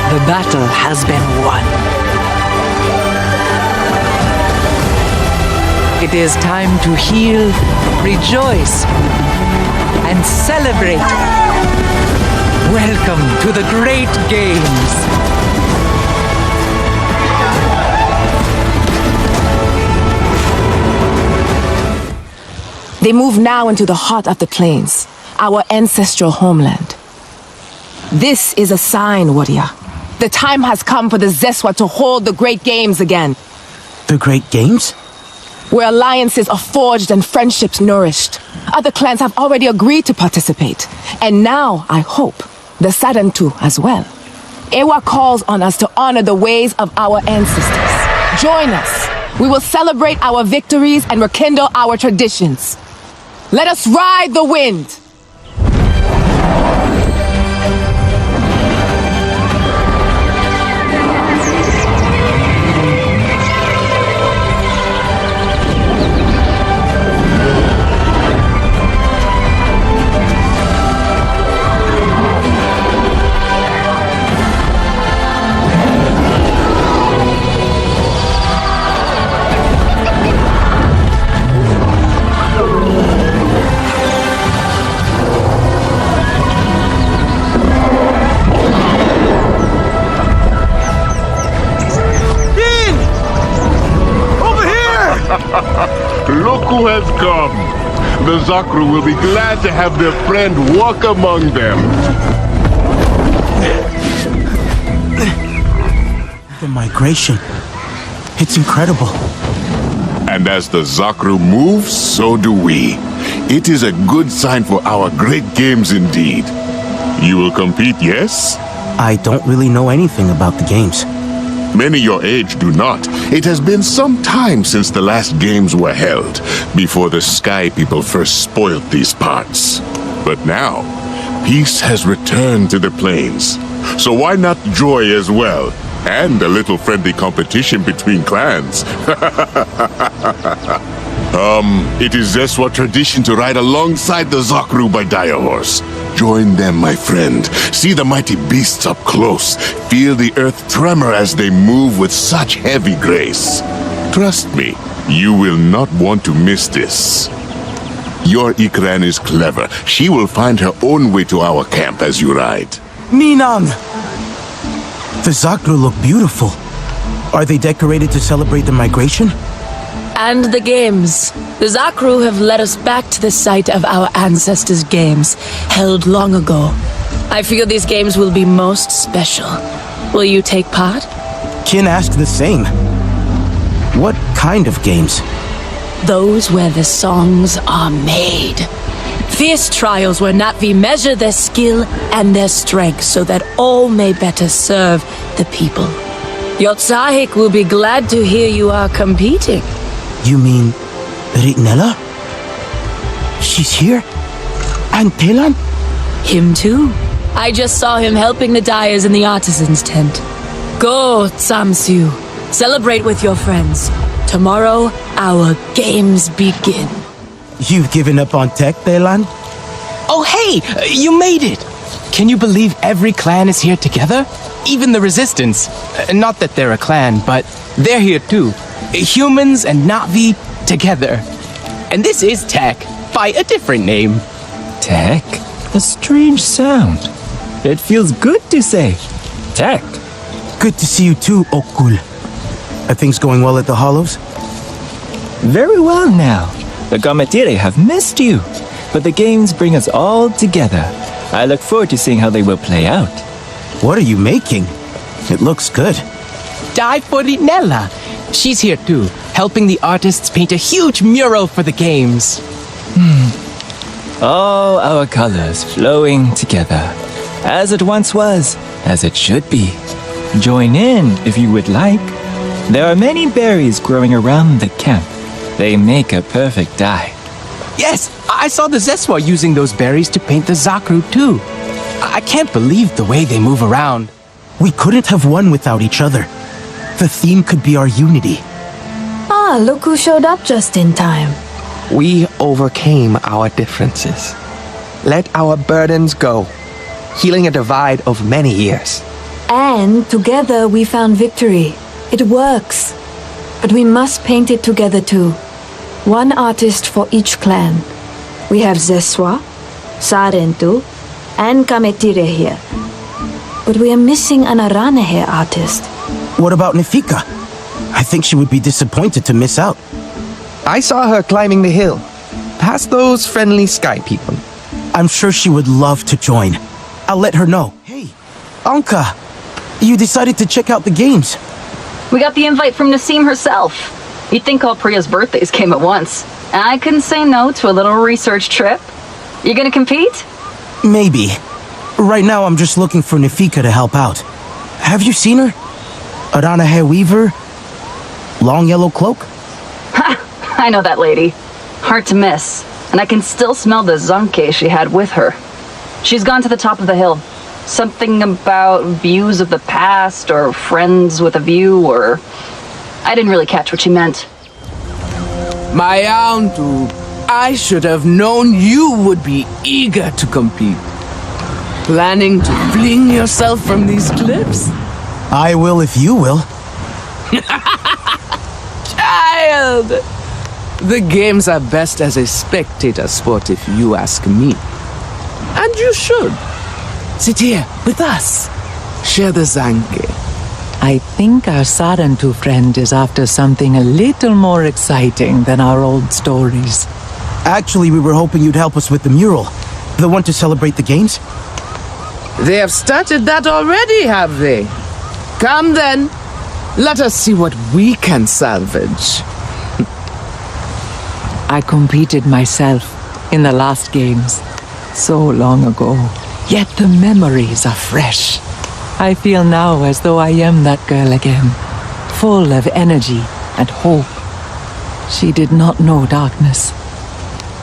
S6: The battle has been won. It is time to heal, rejoice, and celebrate. Welcome to the Great Games.
S19: They move now into the heart of the plains, our ancestral homeland. This is a sign, warrior. The time has come for the Zeswa to hold the Great Games again.
S20: The Great Games?
S19: Where alliances are forged and friendships nourished. Other clans have already agreed to participate. And now, I hope, the Sadan too as well. Ewa calls on us to honor the ways of our ancestors. Join us. We will celebrate our victories and rekindle our traditions. Let us ride the wind!
S2: Look who has come. The Zakru will be glad to have their friend walk among them.
S20: The migration. It's incredible.
S2: And as the Zakru move, so do we. It is a good sign for our great games indeed. You will compete, yes?
S20: I don't really know anything about the games.
S2: Many your age do not. It has been some time since the last games were held, before the Sky People first spoiled these parts. But now, peace has returned to the plains. So why not joy as well? And a little friendly competition between clans. It is Zeswa tradition to ride alongside the Zakru by Dire Horse. Join them, my friend. See the mighty beasts up close. Feel the earth tremor as they move with such heavy grace. Trust me, you will not want to miss this. Your Ikran is clever. She will find her own way to our camp as you ride.
S20: Minang! The Zakru look beautiful. Are they decorated to celebrate the migration?
S6: And the games. The Zakru have led us back to the site of our ancestors' games, held long ago. I feel these games will be most special. Will you take part?
S20: Kin asked the same. What kind of games?
S6: Those where the songs are made. Fierce trials where Natvi measure their skill and their strength so that all may better serve the people. Your Tsahik will be glad to hear you are competing.
S20: You mean Ritnella? She's here? And Telan?
S6: Him too. I just saw him helping the dyers in the artisan's tent. Go, Tsamsu. Celebrate with your friends. Tomorrow, our games begin.
S20: You've given up on tech, Telan?
S4: Oh, hey! You made it! Can you believe every clan is here together? Even the Resistance. Not that they're a clan, but they're here too. Humans and Na'vi together. And this is Tech, by a different name.
S21: Tech? A strange sound. It feels good to say Tech.
S20: Good to see you too, Okul. Are things going well at the Hollows?
S21: Very well now. The Gamatire have missed you, but the games bring us all together. I look forward to seeing how they will play out.
S20: What are you making? It looks good.
S4: Die for Ritnella. She's here too, helping the artists paint a huge mural for the games.
S21: All our colors flowing together, as it once was, as it should be. Join in if you would like. There are many berries growing around the camp. They make a perfect dye.
S4: Yes, I saw the Zeswa using those berries to paint the Zakru too. I can't believe the way they move around.
S20: We couldn't have won without each other. The theme could be our unity.
S17: Ah, look who showed up just in time.
S11: We overcame our differences. Let our burdens go, healing a divide of many years.
S3: And together we found victory. It works. But we must paint it together too. One artist for each clan. We have Zeswa, Sarentu, and Kametire here. But we are missing an Aranehe artist.
S20: What about Nefika? I think she would be disappointed to miss out.
S11: I saw her climbing the hill, past those friendly sky people.
S20: I'm sure she would love to join. I'll let her know. Hey, Anka, you decided to check out the games.
S1: We got the invite from Nassim herself. You'd think all Priya's birthdays came at once. I couldn't say no to a little research trip. You gonna compete?
S20: Maybe. Right now I'm just looking for Nefika to help out. Have you seen her? Adana hair weaver? Long yellow cloak?
S1: I know that lady. Hard to miss. And I can still smell the zonke she had with her. She's gone to the top of the hill. Something about views of the past, or friends with a view, or... I didn't really catch what she meant.
S10: My Antu, I should have known you would be eager to compete. Planning to fling yourself from these cliffs?
S20: I will if you will.
S10: Child! The games are best as a spectator sport if you ask me. And you should. Sit here with us. Share the zanke.
S6: I think our Sarantu friend is after something a little more exciting than our old stories.
S20: Actually, we were hoping you'd help us with the mural. The one to celebrate the games?
S10: They have started that already, have they? Come then. Let us see what we can salvage.
S6: I competed myself in the last games. So long ago. Yet the memories are fresh. I feel now as though I am that girl again. Full of energy and hope. She did not know darkness.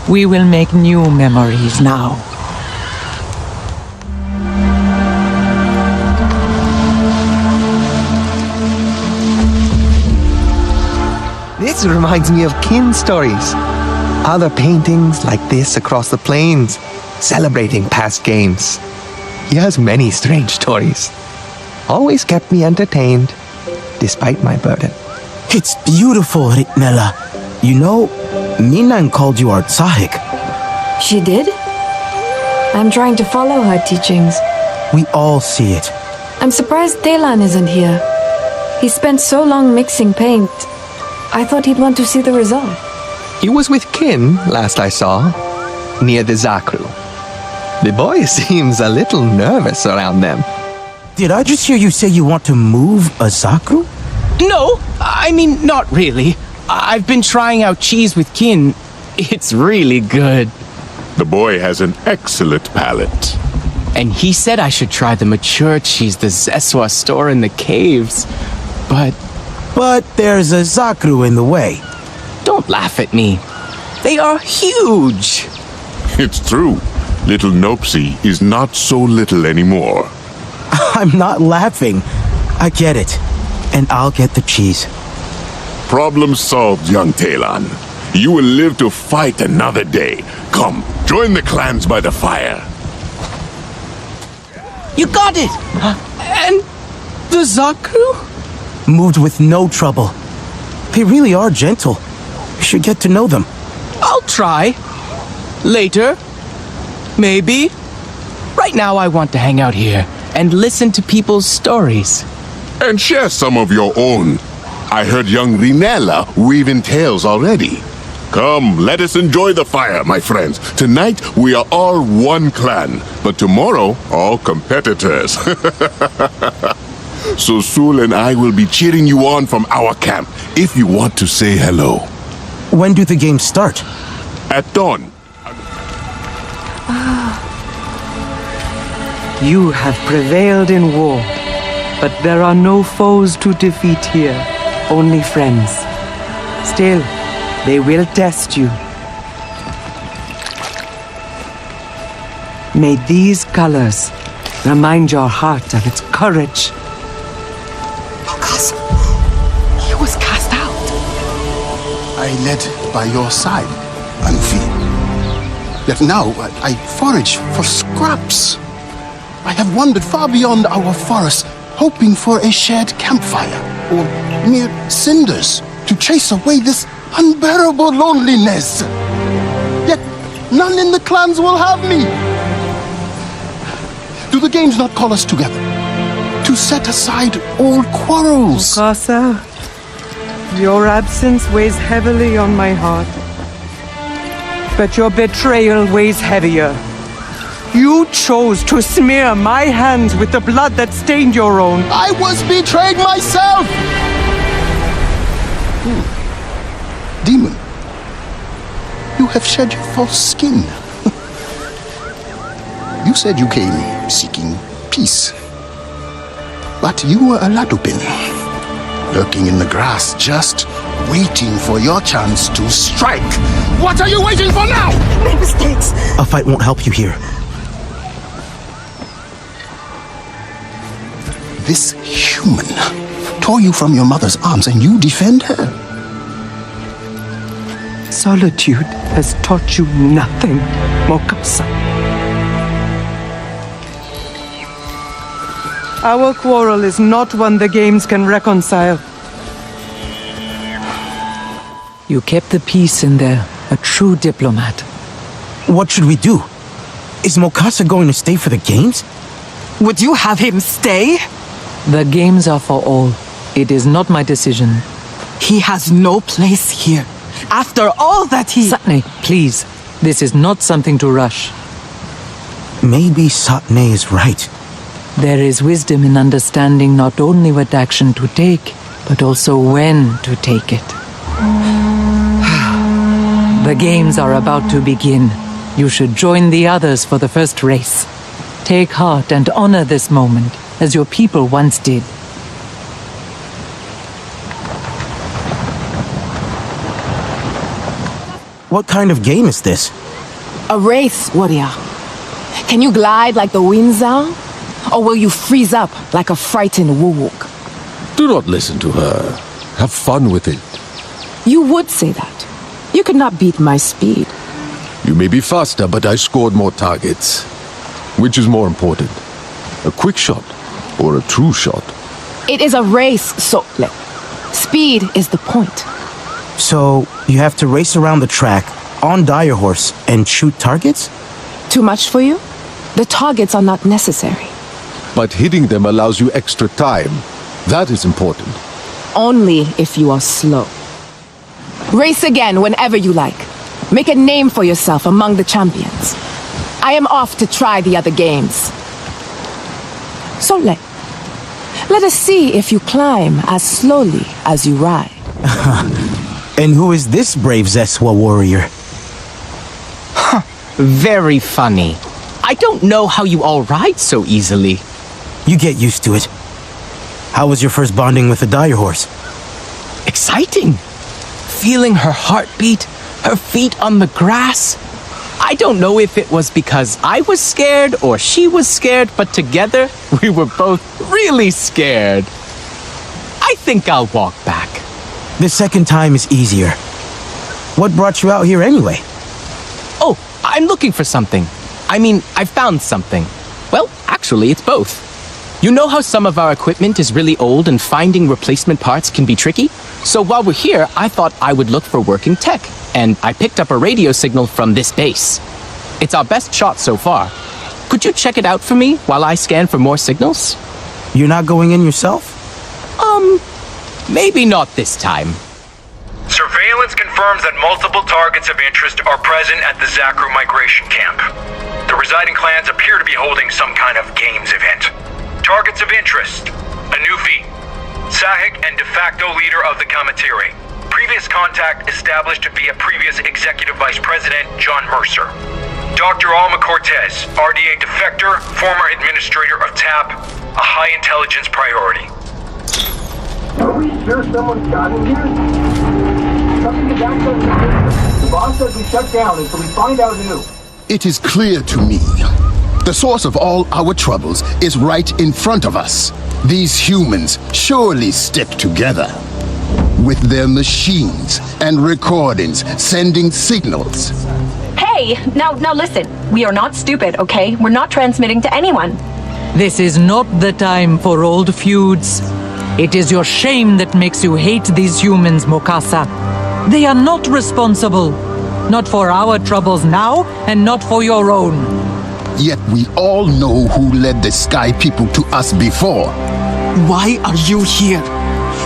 S6: We will make new memories now.
S22: This reminds me of Kin's stories. Other paintings like this across the plains, celebrating past games. He has many strange stories. Always kept me entertained, despite my burden.
S20: It's beautiful, Ritnella. You know, Minan called you Artsahik.
S3: She did? I'm trying to follow her teachings.
S20: We all see it.
S3: I'm surprised Telan isn't here. He spent so long mixing paint. I thought he'd want to see the result.
S22: He was with Kin, last I saw, near the Zakru. The boy seems a little nervous around them.
S20: Did I just hear you say you want to move a Zakru?
S10: No, I mean, not really. I've been trying out cheese with Kin. It's really good.
S5: The boy has an excellent palate.
S10: And he said I should try the mature cheese the Zeswa store in the caves. But
S20: there's a Zakru in the way.
S10: Don't laugh at me. They are huge.
S5: It's true. Little Nopsy is not so little anymore.
S20: I'm not laughing. I get it. And I'll get the cheese.
S5: Problem solved, young Talon. You will live to fight another day. Come, join the clans by the fire.
S10: You got it! And the Zakru?
S20: Moved with no trouble. They really are gentle. You should get to know them.
S10: I'll try. Later. Maybe. Right now I want to hang out here and listen to people's stories.
S5: And share some of your own. I heard young Rinella weaving tales already. Come, let us enjoy the fire, my friends. Tonight, we are all one clan, but tomorrow, all competitors. So Sul and I will be cheering you on from our camp, if you want to say hello.
S20: When do the games start?
S5: At dawn.
S6: You have prevailed in war, but there are no foes to defeat here, only friends. Still, they will test you. May these colors remind your heart of its courage.
S10: He was cast out.
S23: I led by your side, Anfi. Yet now I forage for scraps. I have wandered far beyond our forest, hoping for a shared campfire or mere cinders to chase away this unbearable loneliness. Yet none in the clans will have me. Do the games not call us together? To set aside all quarrels?
S6: Mukasa, your absence weighs heavily on my heart. But your betrayal weighs heavier. You chose to smear my hands with the blood that stained your own.
S23: I was betrayed myself! Demon, you have shed your false skin. You said you came seeking peace. But you were a Ladupin, lurking in the grass, just waiting for your chance to strike. What are you waiting for now?
S17: I made mistakes.
S20: A fight won't help you here.
S23: This human tore you from your mother's arms and you defend her?
S8: Solitude has taught you nothing, Mokasa. Our quarrel is not one the games can reconcile.
S10: You kept the peace in there, a true diplomat.
S20: What should we do? Is Mokasa going to stay for the games?
S8: Would you have him stay?
S10: The games are for all. It is not my decision.
S8: He has no place here. After all that he...
S10: Satne, please. This is not something to rush.
S20: Maybe Satne is right.
S10: There is wisdom in understanding not only what action to take, but also when to take it. The games are about to begin. You should join the others for the first race. Take heart and honor this moment, as your people once did.
S20: What kind of game is this?
S19: A race, warrior. Can you glide like the wind sound? Or will you freeze up like a frightened warg?
S5: Do not listen to her. Have fun with it.
S19: You would say that. You could not beat my speed.
S5: You may be faster, but I scored more targets. Which is more important? A quick shot or a true shot?
S19: It is a race, Sotle. Speed is the point.
S20: So, you have to race around the track on Dire Horse and shoot targets?
S19: Too much for you? The targets are not necessary.
S5: But hitting them allows you extra time. That is important.
S19: Only if you are slow. Race again whenever you like. Make a name for yourself among the champions. I am off to try the other games. So let us see if you climb as slowly as you ride.
S20: And who is this brave Zeswa warrior?
S13: Very funny. I don't know how you all ride so easily.
S20: You get used to it. How was your first bonding with the Dire Horse?
S13: Exciting. Feeling her heartbeat, her feet on the grass. I don't know if it was because I was scared or she was scared, but together we were both really scared. I think I'll walk back.
S20: The second time is easier. What brought you out here anyway?
S13: Oh, I'm looking for something. I mean, I found something. Well, actually, it's both. You know how some of our equipment is really old and finding replacement parts can be tricky? So while we're here, I thought I would look for working tech, and I picked up a radio signal from this base. It's our best shot so far. Could you check it out for me while I scan for more signals?
S20: You're not going in yourself?
S13: Maybe not this time.
S14: Surveillance confirms that multiple targets of interest are present at the Zakru migration camp. The residing clans appear to be holding some kind of games event. Targets of interest: Anufi, Sahik and de facto leader of the Kamatiri. Previous contact established via previous Executive Vice President John Mercer. Dr. Alma Cortez, RDA defector, former administrator of TAP, a high intelligence priority.
S11: Are we sure someone's gotten here? Something is accessing the boss says we shut down until we find out who.
S23: It is clear to me. The source of all our troubles is right in front of us. These humans surely stick together. With their machines and recordings sending signals.
S24: Hey, now listen. We are not stupid, okay? We're not transmitting to anyone.
S10: This is not the time for old feuds. It is your shame that makes you hate these humans, Mokasa. They are not responsible. Not for our troubles now, and not for your own.
S23: Yet we all know who led the Sky People to us before.
S8: Why are you here?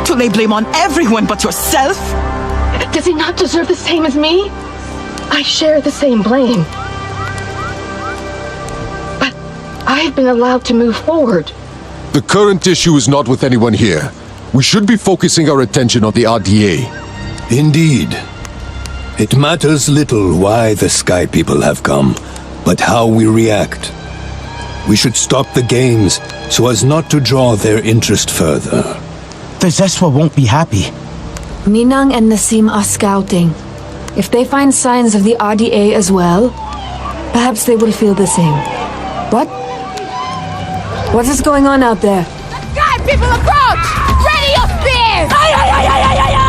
S8: To lay blame on everyone but yourself?
S17: Does he not deserve the same as me? I share the same blame. But I've been allowed to move forward.
S5: The current issue is not with anyone here. We should be focusing our attention on the RDA.
S25: Indeed. It matters little why the Sky People have come, but how we react. We should stop the games so as not to draw their interest further.
S20: The Zeswa won't be happy.
S3: Minang and Nasim are scouting. If they find signs of the RDA as well, perhaps they will feel the same. What? What is going on out there?
S19: God, people approach! Ready your spears! Ay, ay, ay, ay, ay, ay, ay!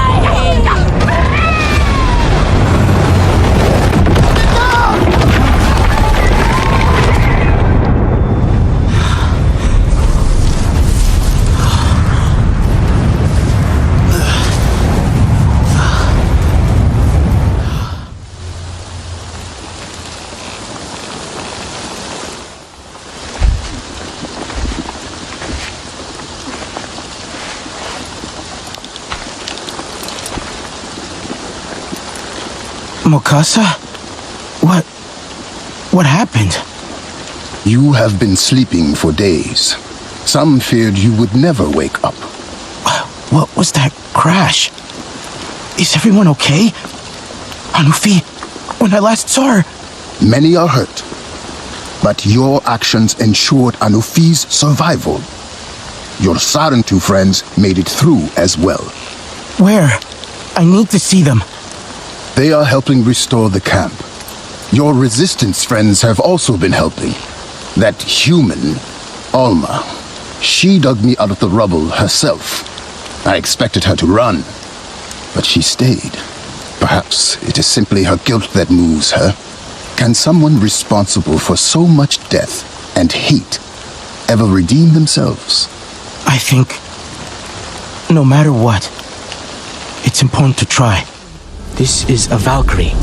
S20: Mokasa? What happened?
S23: You have been sleeping for days. Some feared you would never wake up.
S20: What was that crash? Is everyone okay? Anufi, when I last saw her...
S23: Many are hurt. But your actions ensured Anufi's survival. Your Sarentu friends made it through as well.
S20: Where? I need to see them.
S23: They are helping restore the camp. Your resistance friends have also been helping. That human, Alma, she dug me out of the rubble herself. I expected her to run, but she stayed. Perhaps it is simply her guilt that moves her. Can someone responsible for so much death and hate ever redeem themselves?
S20: I think, no matter what, it's important to try.
S13: This is a Valkyrie.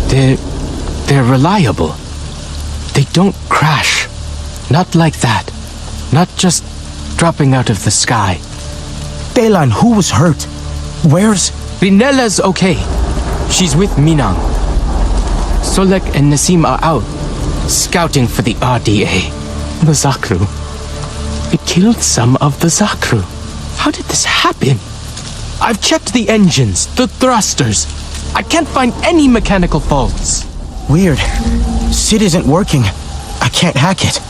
S13: They're reliable. They don't crash. Not like that. Not just dropping out of the sky.
S20: Telan, who was hurt? Where's...
S13: Rinella's okay. She's with Minang. Solek and Nasim are out, scouting for the RDA. The Zakru. It killed some of the Zakru. How did this happen? I've checked the engines, the thrusters. I can't find any mechanical faults.
S20: Weird. SID isn't working. I can't hack it.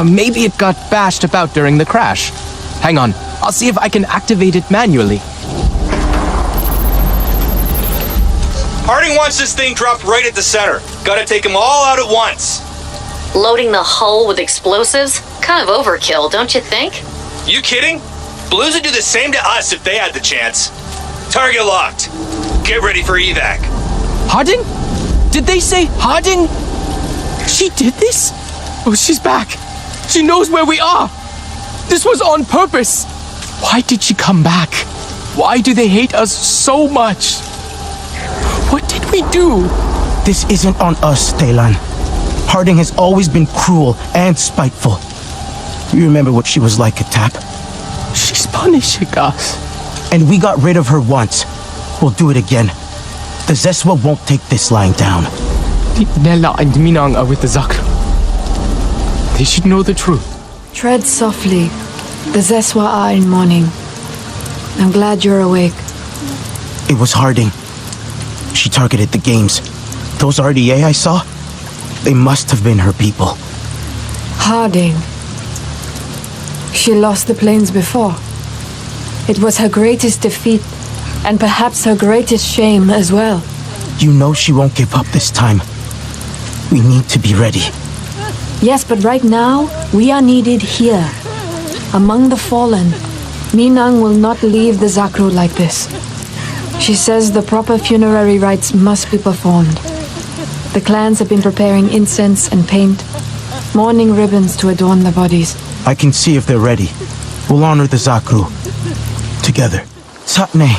S13: Maybe it got bashed about during the crash. Hang on, I'll see if I can activate it manually.
S7: Harding wants this thing dropped right at the center. Gotta take them all out at once.
S12: Loading the hull with explosives? Kind of overkill, don't you think?
S7: You kidding? Blues would do the same to us if they had the chance. Target locked. Get ready for evac.
S13: Harding? Did they say Harding? She did this? Oh, she's back. She knows where we are. This was on purpose. Why did she come back? Why do they hate us so much? What did we do?
S20: This isn't on us, Telan. Harding has always been cruel and spiteful. You remember what she was like at TAP?
S13: She's punishing us.
S20: And we got rid of her once. We'll do it again. The Zeswa won't take this lying down.
S13: Nella and Minang are with the Zakru. They should know the truth.
S3: Tread softly. The Zeswa are in mourning. I'm glad you're awake.
S20: It was Harding. She targeted the games. Those RDA I saw, they must have been her people.
S3: Harding. She lost the planes before. It was her greatest defeat, and perhaps her greatest shame as well.
S20: You know she won't give up this time. We need to be ready.
S3: Yes, but right now, we are needed here. Among the fallen. Minang will not leave the Zakru like this. She says the proper funerary rites must be performed. The clans have been preparing incense and paint, mourning ribbons to adorn the bodies.
S20: I can see if they're ready. We'll honor the Zakru. Together. Satne,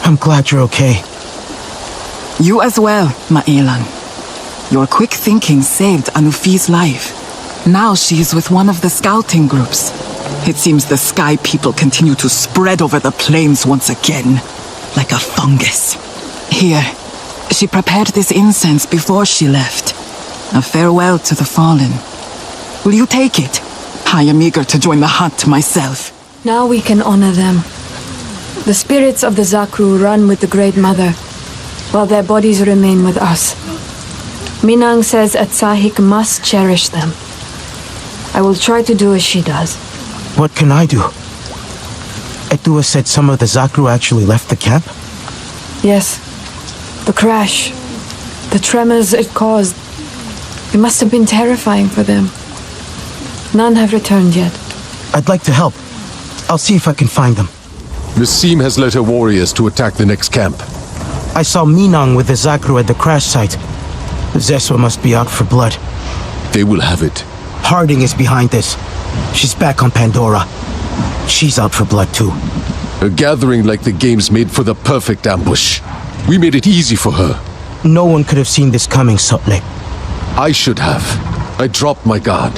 S20: I'm glad you're okay.
S8: You as well, Ma'ilan. Your quick thinking saved Anufi's life. Now she is with one of the scouting groups. It seems the Sky People continue to spread over the plains once again, like a fungus. Here, she prepared this incense before she left. A farewell to the fallen. Will you take it? I am eager to join the hunt myself.
S3: Now we can honor them. The spirits of the Zakru run with the Great Mother, while their bodies remain with us. Minang says Atsahik must cherish them. I will try to do as she does.
S20: What can I do? Etua said some of the Zakru actually left the camp?
S3: Yes. The crash. The tremors it caused. It must have been terrifying for them. None have returned yet.
S20: I'd like to help. I'll see if I can find them.
S5: Nassim has led her warriors to attack the next camp.
S20: I saw Minang with the Zakru at the crash site. Zeswa must be out for blood.
S5: They will have it.
S20: Harding is behind this. She's back on Pandora. She's out for blood too.
S5: A gathering like the games made for the perfect ambush. We made it easy for her.
S20: No one could have seen this coming, Sotle.
S5: I should have. I dropped my guard.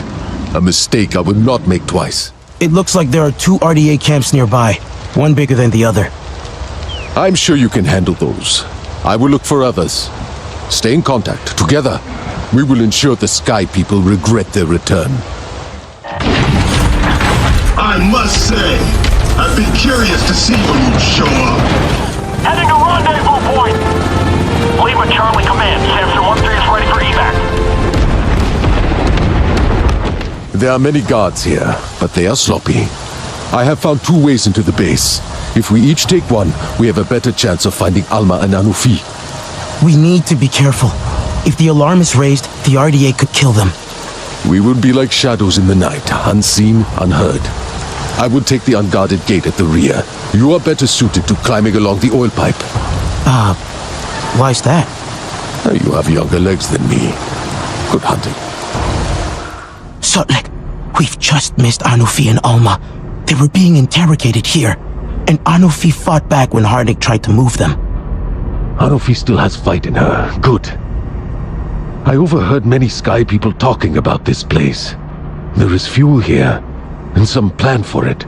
S5: A mistake I would not make twice.
S20: It looks like there are 2 RDA camps nearby, one bigger than the other.
S5: I'm sure you can handle those. I will look for others. Stay in contact. Together, we will ensure the Sky people regret their return.
S2: I must say, I've been curious to see when you show up.
S14: Heading to rendezvous point! Lima Charlie Command, Samson 1-3 is ready for evac.
S5: There are many guards here, but they are sloppy. I have found 2 ways into the base. If we each take one, we have a better chance of finding Alma and Anufi.
S20: We need to be careful. If the alarm is raised, the RDA could kill them.
S5: We will be like shadows in the night, unseen, unheard. I would take the unguarded gate at the rear. You are better suited to climbing along the oil pipe.
S20: Why's that?
S5: You have younger legs than me. Good hunting.
S20: Sotlek, we've just missed Anufi and Alma. They were being interrogated here, and Anufi fought back when Harding tried to move them.
S5: Anufi still has fight in her. Good. I overheard many Sky people talking about this place. There is fuel here, and some plan for it.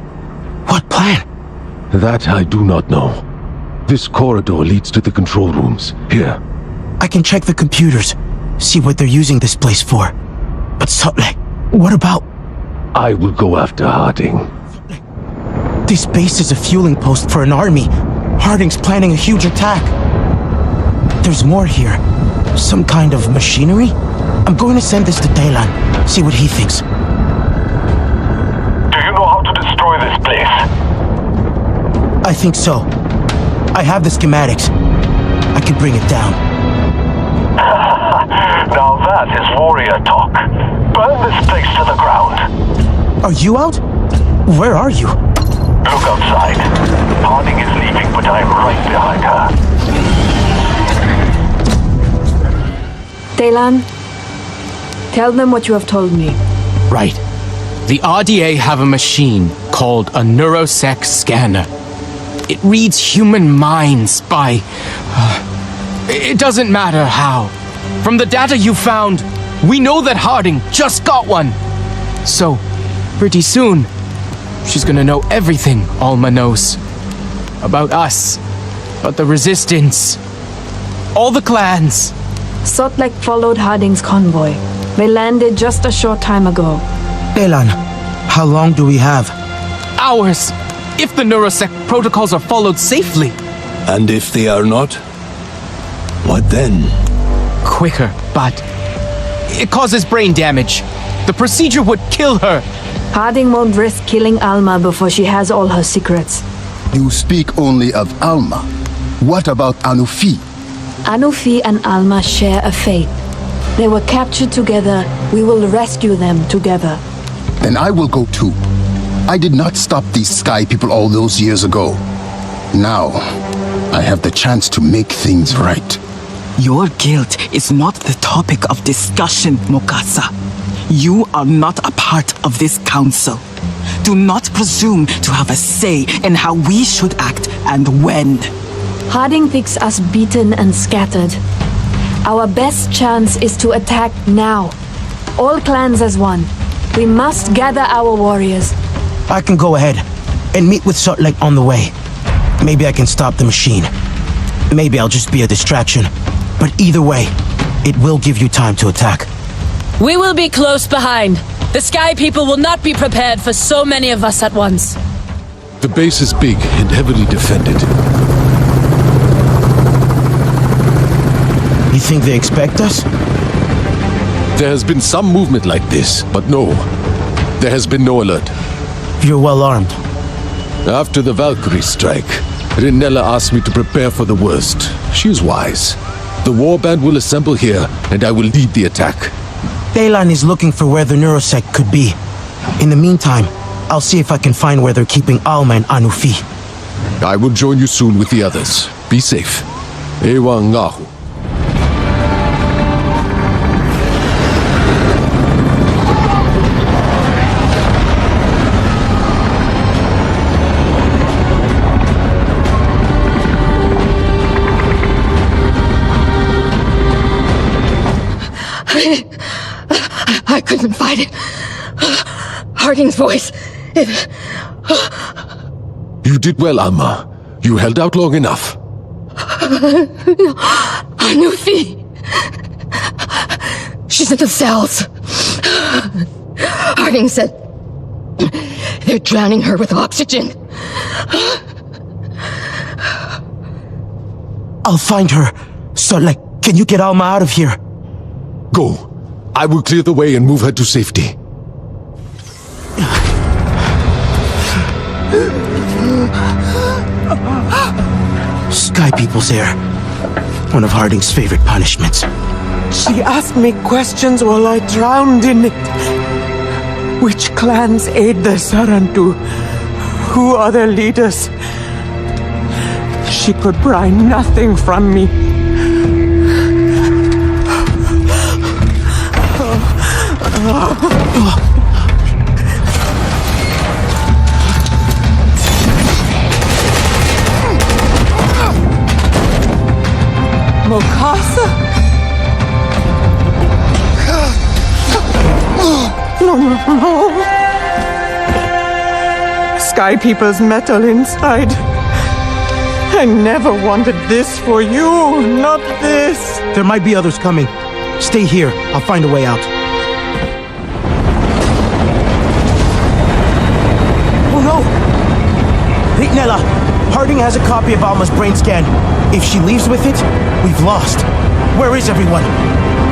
S20: What plan?
S5: That I do not know. This corridor leads to the control rooms. Here.
S20: I can check the computers, see what they're using this place for. But Sotlek, what about...
S5: I will go after Harding.
S20: This base is a fueling post for an army. Harding's planning a huge attack. There's more here. Some kind of machinery? I'm going to send this to Daylan, see what he thinks.
S14: Do you know how to destroy this place?
S20: I think so. I have the schematics. I can bring it down.
S14: Now that is warrior talk. Burn this place to the ground.
S20: Are you out? Where are you?
S14: Look outside. Harding is leaving, but I'm right behind her.
S3: Daylan, tell them what you have told me.
S13: Right. The RDA have a machine called a neurosec scanner. It reads human minds by... it doesn't matter how. From the data you found, we know that Harding just got one. So, pretty soon, she's gonna know everything Alma knows. About us. About the Resistance. All the clans.
S3: Sotlek followed Harding's convoy. They landed just a short time ago.
S20: Daylan, how long do we have?
S13: Hours. If the neurosec protocols are followed safely.
S25: And if they are not? What then?
S13: Quicker, but it causes brain damage. The procedure would kill her.
S3: Harding won't risk killing Alma before she has all her secrets.
S23: You speak only of Alma. What about Anufi?
S3: Anufi and Alma share a fate. They were captured together. We will rescue them together.
S23: Then I will go too. I did not stop these Sky people all those years ago. Now, I have the chance to make things right.
S8: Your guilt is not the topic of discussion, Mokasa. You are not a part of this council. Do not presume to have a say in how we should act and when.
S3: Harding thinks us beaten and scattered. Our best chance is to attack now. All clans as one. We must gather our warriors.
S20: I can go ahead and meet with Sotlek on the way. Maybe I can stop the machine. Maybe I'll just be a distraction. But either way, it will give you time to attack.
S9: We will be close behind. The Sky people will not be prepared for so many of us at once.
S5: The base is big and heavily defended.
S20: You think they expect us?
S5: There has been some movement like this, but no. There has been no alert.
S20: You're well armed.
S5: After the Valkyrie strike, Rinella asked me to prepare for the worst. She is wise. The warband will assemble here, and I will lead the attack.
S20: Daylan is looking for where the Neurosect could be. In the meantime, I'll see if I can find where they're keeping Alma and Anufi.
S5: I will join you soon with the others. Be safe. Ewa ngahu.
S3: I couldn't fight it. Harding's voice.
S5: You did well, Alma. You held out long enough.
S3: Anufi. She's in the cells. Harding said they're drowning her with oxygen.
S20: I'll find her. So, can you get Alma out of here?
S5: Go. I will clear the way and move her to safety.
S20: Sky People's air. One of Harding's favorite punishments.
S10: She asked me questions while I drowned in it. Which clans aid the Sarantu? Who are their leaders? She could pry nothing from me. Mokasa? No. Sky People's metal inside. I never wanted this for you, not this.
S20: There might be others coming. Stay here. I'll find a way out. Oh no! Nella, Harding has a copy of Alma's brain scan. If she leaves with it, we've lost. Where is everyone?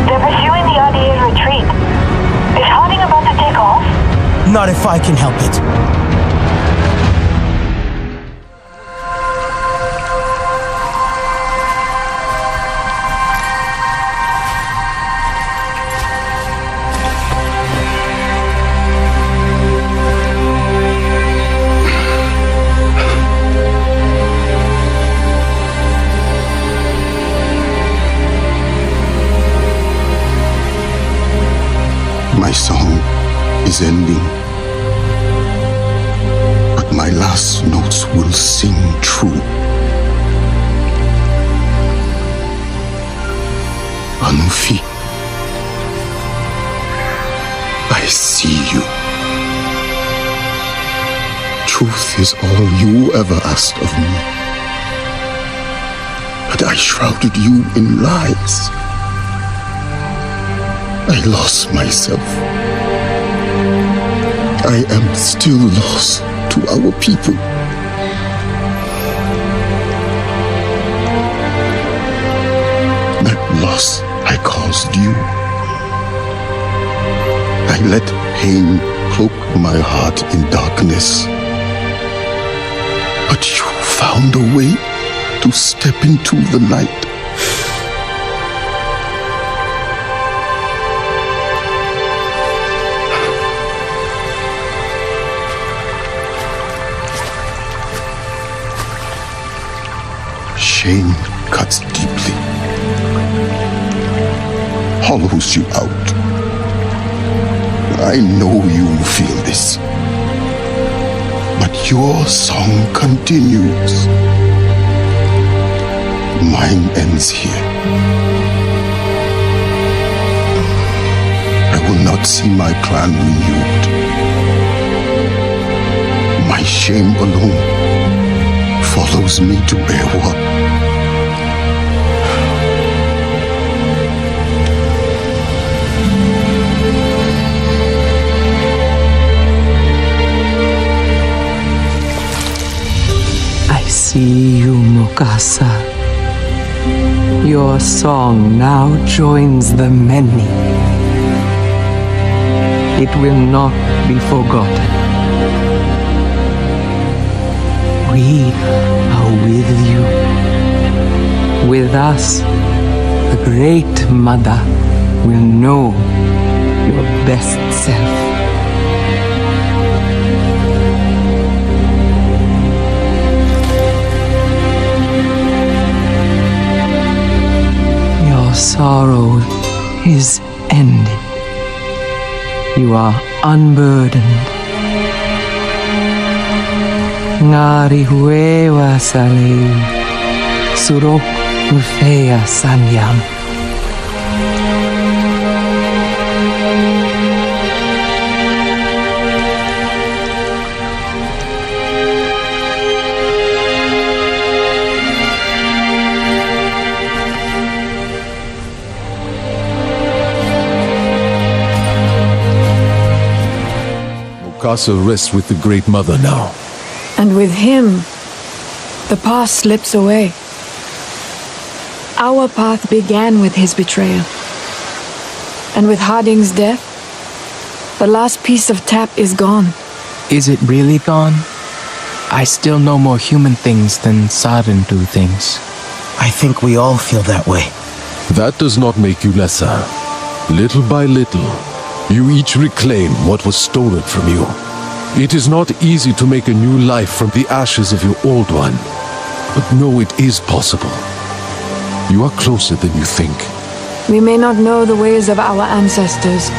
S4: They're pursuing the RDA's retreat. Is Harding about to take off?
S20: Not if I can help it.
S23: My song is ending, but my last notes will sing true. Anufi, I see you. Truth is all you ever asked of me, but I shrouded you in lies. I lost myself. I am still lost to our people. That loss I caused you. I let pain cloak my heart in darkness. But you found a way to step into the light. Shame cuts deeply, hollows you out. I know you feel this, but your song continues. Mine ends here. I will not see my clan renewed. My shame alone follows me to Bewa.
S10: I see you, Mokasa. Your song now joins the many. It will not be forgotten. We are with you. With us, the Great Mother will know your best self. Your sorrow is ended. You are unburdened. Ngari huewa salei, surok mufea samyam.
S5: Mukasa rests with the Great Mother now.
S3: And with him, the past slips away. Our path began with his betrayal. And with Harding's death, the last piece of tap is gone.
S13: Is it really gone? I still know more human things than Sarentu things.
S20: I think we all feel that way.
S5: That does not make you lesser. Little by little, you each reclaim what was stolen from you. It is not easy to make a new life from the ashes of your old one. But know it is possible. You are closer than you think.
S3: We may not know the ways of our ancestors,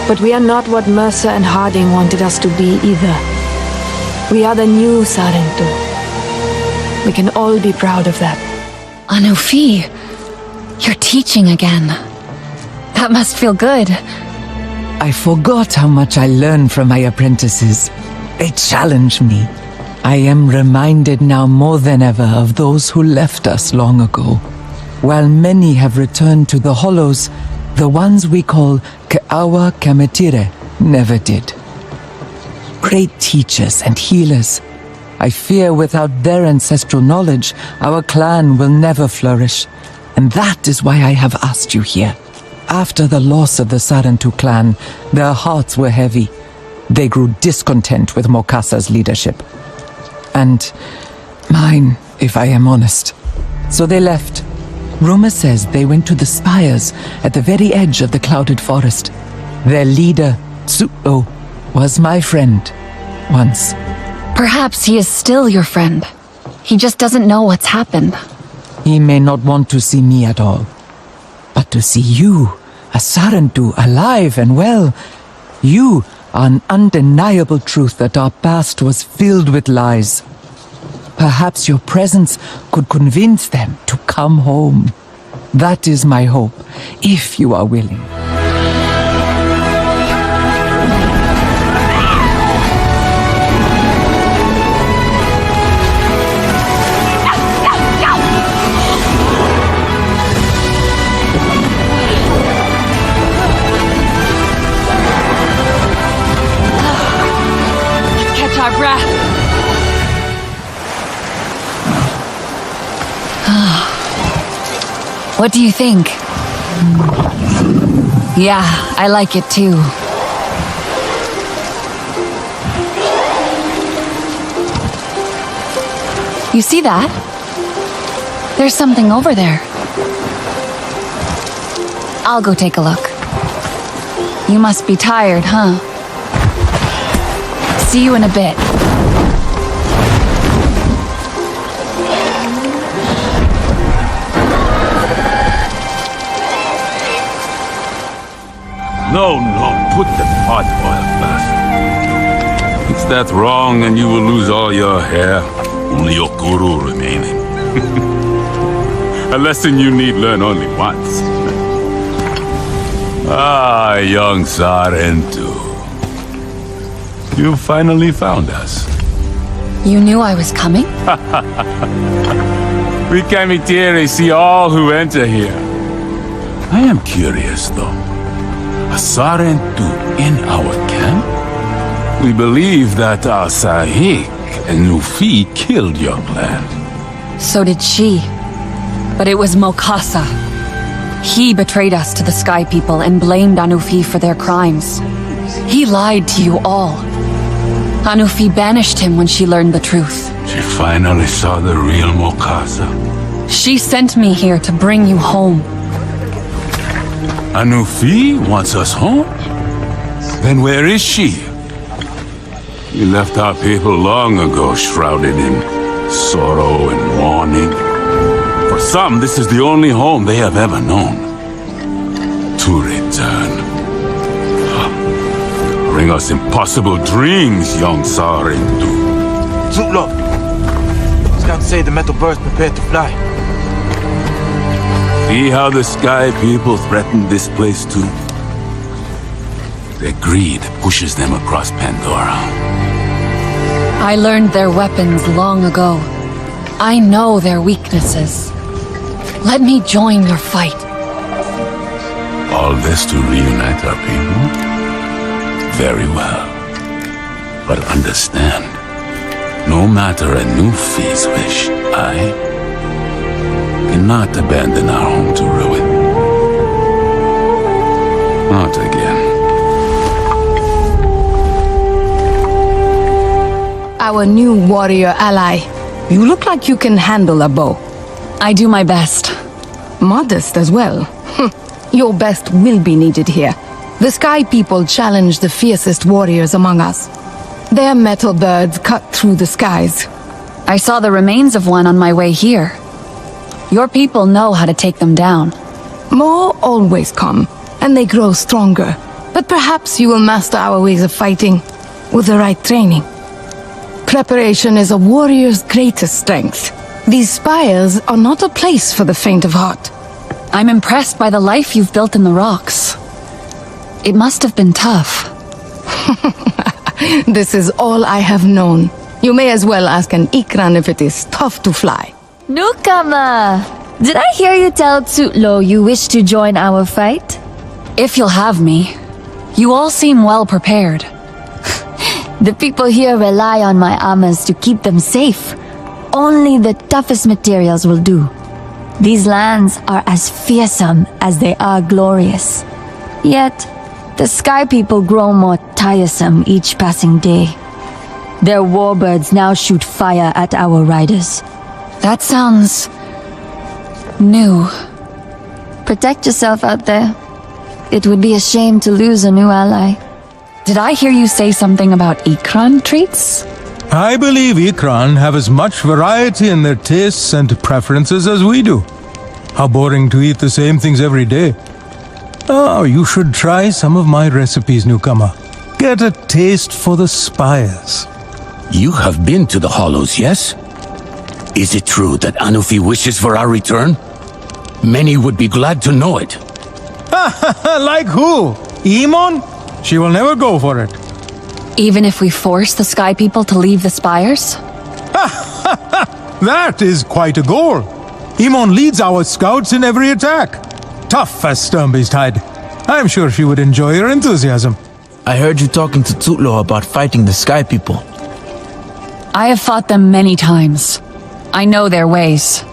S3: but we are not what Mercer and Harding wanted us to be either. We are the new Sarentu. We can all be proud of that.
S1: Anufi, you're teaching again. That must feel good.
S8: I forgot how much I learned from my apprentices. They challenge me. I am reminded now more than ever of those who left us long ago. While many have returned to the hollows, the ones we call Keawa Kametire never did. Great teachers and healers. I fear without their ancestral knowledge, our clan will never flourish. And that is why I have asked you here. After the loss of the Sarentu clan, their hearts were heavy. They grew discontent with Mokasa's leadership. And mine, if I am honest. So they left. Rumor says they went to the spires at the very edge of the clouded forest. Their leader, Tsu'o, was my friend once.
S1: Perhaps he is still your friend. He just doesn't know what's happened.
S8: He may not want to see me at all. But to see you, a Sarentu, alive and well, you are an undeniable truth that our past was filled with lies. Perhaps your presence could convince them to come home. That is my hope, if you are willing.
S1: Our breath. What do you think? Yeah, I like it too. You see that? There's something over there. I'll go take a look. You must be tired, huh? See you in a bit.
S15: No, put the pot oil back. It's that wrong and you will lose all your hair. Only your guru remaining. A lesson you need learn only once. Ah, young Sarentu. You finally found us.
S1: You knew I was coming?
S15: We Kamitiri see all who enter here. I am curious, though. A Sarentu in our camp? We believe that our Sahik and Nufi killed your clan.
S1: So did she. But it was Mokasa. He betrayed us to the Sky People and blamed Anufi for their crimes. He lied to you all. Anufi banished him when she learned the truth.
S15: She finally saw the real Mokasa.
S1: She sent me here to bring you home.
S15: Anufi wants us home? Then where is she? We left our people long ago, shrouded in sorrow and mourning. For some, this is the only home they have ever known. To return. Bring us impossible dreams, young Sarentu.
S20: Zutlo! Scouts say the metal birds prepare to fly.
S15: See how the Sky People threaten this place too? Their greed pushes them across Pandora.
S1: I learned their weapons long ago. I know their weaknesses. Let me join your fight.
S15: All this to reunite our people? Very well. But understand, no matter Anufi's wish, I cannot abandon our home to ruin. Not again.
S3: Our new warrior ally. You look like you can handle a bow.
S1: I do my best.
S3: Modest as well. Your best will be needed here. The Sky People challenge the fiercest warriors among us. Their metal birds cut through the skies.
S1: I saw the remains of one on my way here. Your people know how to take them down.
S3: More always come, and they grow stronger. But perhaps you will master our ways of fighting with the right training. Preparation is a warrior's greatest strength. These spires are not a place for the faint of heart.
S1: I'm impressed by the life you've built in the rocks. It must have been tough.
S3: This is all I have known. You may as well ask an Ikran if it is tough to fly.
S6: Newcomer! Did I hear you tell Tsutlo you wish to join our fight?
S1: If you'll have me. You all seem well prepared.
S6: The people here rely on my armors to keep them safe. Only the toughest materials will do. These lands are as fearsome as they are glorious. Yet, the Sky People grow more tiresome each passing day. Their warbirds now shoot fire at our riders.
S1: That sounds... new.
S6: Protect yourself out there. It would be a shame to lose a new ally.
S1: Did I hear you say something about Ikran treats?
S16: I believe Ikran have as much variety in their tastes and preferences as we do. How boring to eat the same things every day. Oh, you should try some of my recipes, newcomer. Get a taste for the spires.
S18: You have been to the Hollows, yes? Is it true that Anufi wishes for our return? Many would be glad to know it.
S16: Like who? Emon? She will never go for it.
S1: Even if we force the Sky People to leave the spires?
S16: That is quite a goal. Emon leads our scouts in every attack. Tough as Sturmby's hide. I'm sure she would enjoy your enthusiasm.
S20: I heard you talking to Tsutlo about fighting the Sky People.
S1: I have fought them many times. I know their ways.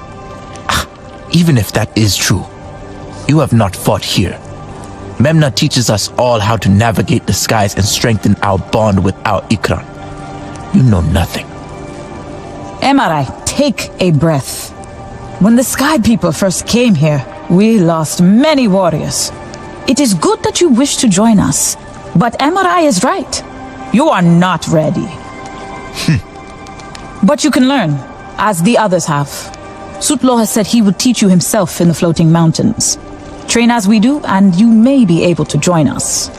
S20: Even if that is true, you have not fought here. Memna teaches us all how to navigate the skies and strengthen our bond with our Ikran. You know nothing.
S21: Emarai, take a breath. When the Sky People first came here, we lost many warriors. It is good that you wish to join us, but Emarai is right. You are not ready. But you can learn, as the others have. Tsutlo has said he would teach you himself in the floating mountains. Train as we do, and you may be able to join us.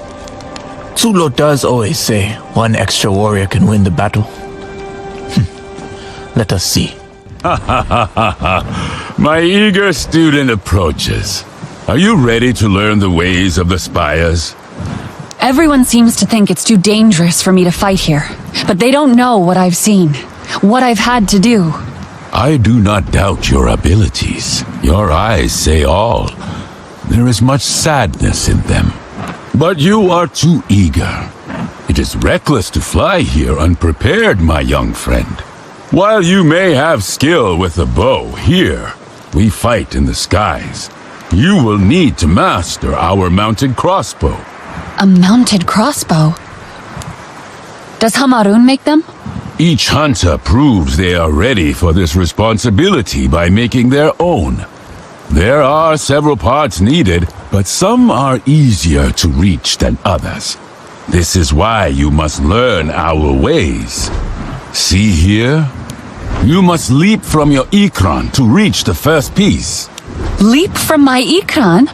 S20: Tsutlo does always say one extra warrior can win the battle. Let us see.
S15: My eager student approaches. Are you ready to learn the ways of the spires?
S1: Everyone seems to think it's too dangerous for me to fight here. But they don't know what I've seen. What I've had to do.
S15: I do not doubt your abilities. Your eyes say all. There is much sadness in them. But you are too eager. It is reckless to fly here unprepared, my young friend. While you may have skill with the bow here, we fight in the skies. You will need to master our mounted crossbow.
S1: A mounted crossbow. Does Hamarun make them?
S15: Each hunter proves they are ready for this responsibility by making their own. There are several parts needed, but some are easier to reach than others. This is why you must learn our ways. See here? You must leap from your Ikran to reach the first piece.
S1: Leap from my Ikran?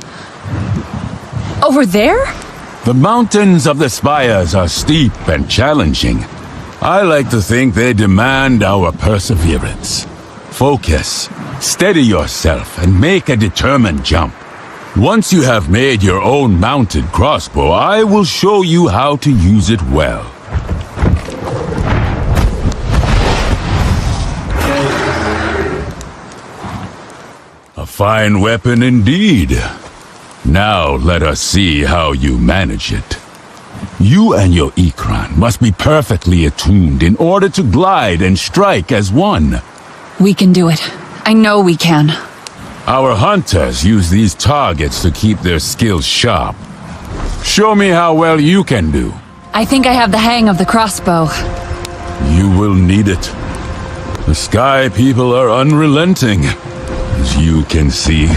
S1: Over there?
S15: The mountains of the spires are steep and challenging. I like to think they demand our perseverance. Focus, steady yourself, and make a determined jump. Once you have made your own mounted crossbow, I will show you how to use it well. A fine weapon indeed. Now let us see how you manage it. You and your Ikran must be perfectly attuned in order to glide and strike as one.
S1: We can do it. I know we can.
S15: Our hunters use these targets to keep their skills sharp. Show me how well you can do.
S1: I think I have the hang of the crossbow.
S15: You will need it. The Sky People are unrelenting, as you can see.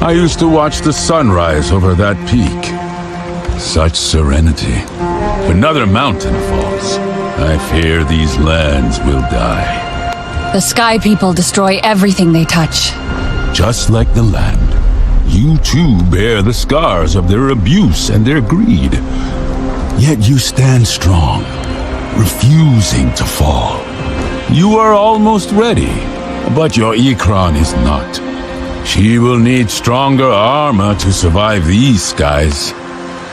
S15: I used to watch the sunrise over that peak. Such serenity. If another mountain falls, I fear these lands will die.
S1: The Sky People destroy everything they touch.
S15: Just like the land, you too bear the scars of their abuse and their greed. Yet you stand strong, refusing to fall. You are almost ready, but your Ikran is not. She will need stronger armor to survive these skies.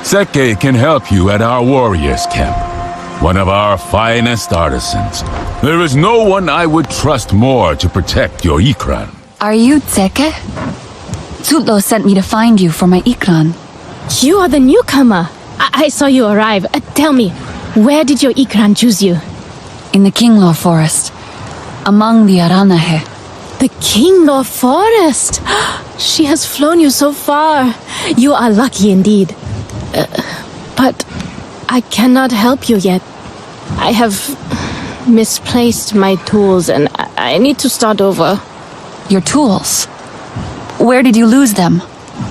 S15: Seke can help you at our warriors' camp. One of our finest artisans. There is no one I would trust more to protect your Ikran.
S1: Are you Seke? Tsutlo sent me to find you for my Ikran.
S11: You are the newcomer. I saw you arrive. Tell me, where did your Ikran choose you?
S1: In the Kinglaw Forest, among the Aranahe.
S11: The Kinglaw Forest? She has flown you so far. You are lucky indeed. But I cannot help you yet. I have misplaced my tools and I need to start over.
S1: Your tools? Where did you lose them?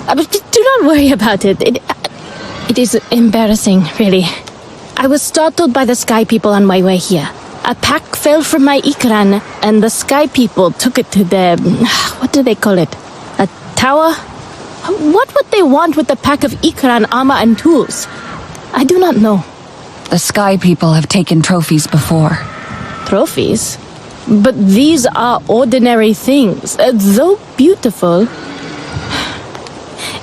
S11: Do not worry about it. It is embarrassing, really. I was startled by the Sky People on my way here. A pack fell from my Ikran, and the Sky People took it to their... what do they call it? A tower? What would they want with a pack of Ikran armor and tools? I do not know.
S1: The Sky People have taken trophies before.
S11: Trophies? But these are ordinary things, though beautiful.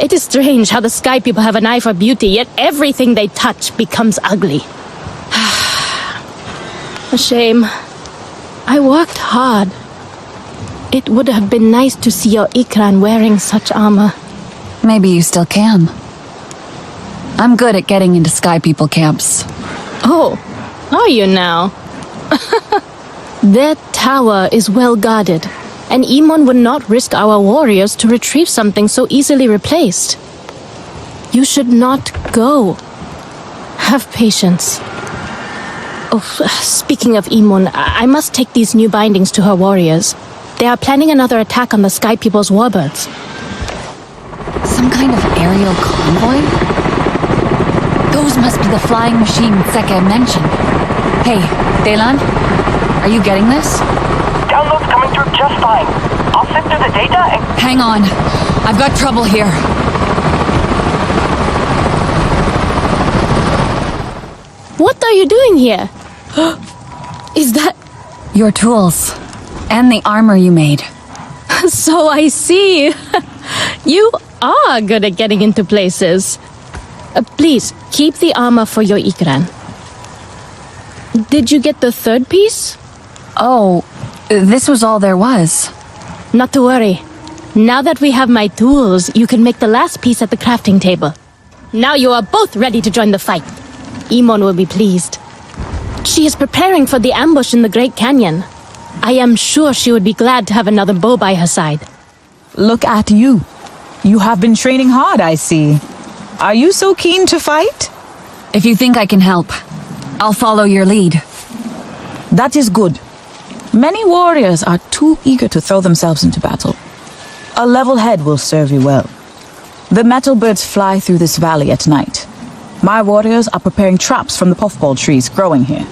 S11: It is strange how the Sky People have an eye for beauty, yet everything they touch becomes ugly. A shame. I worked hard. It would have been nice to see your Ikran wearing such armor.
S1: Maybe you still can. I'm good at getting into Sky People camps.
S11: Oh, are you now? Their tower is well guarded, and Imon would not risk our warriors to retrieve something so easily replaced. You should not go. Have patience. Oh, speaking of Imon, I must take these new bindings to her warriors. They are planning another attack on the Sky People's warbirds.
S1: Some kind of aerial convoy? Those must be the flying machine Seke mentioned. Hey, Delan, are you getting this?
S4: Download's coming through just fine. I'll sift through the data and...
S1: Hang on. I've got trouble here.
S11: What are you doing here? Is that...
S1: Your tools. And the armor you made.
S11: So I see. You are good at getting into places. Please, keep the armor for your Ikran. Did you get the third piece?
S1: Oh, this was all there was.
S11: Not to worry. Now that we have my tools, you can make the last piece at the crafting table. Now you are both ready to join the fight. Imon will be pleased. She is preparing for the ambush in the Great Canyon. I am sure she would be glad to have another bow by her side.
S21: Look at you. You have been training hard, I see. Are you so keen to fight?
S1: If you think I can help, I'll follow your lead.
S21: That is good. Many warriors are too eager to throw themselves into battle. A level head will serve you well. The metal birds fly through this valley at night. My warriors are preparing traps from the puffball trees growing here.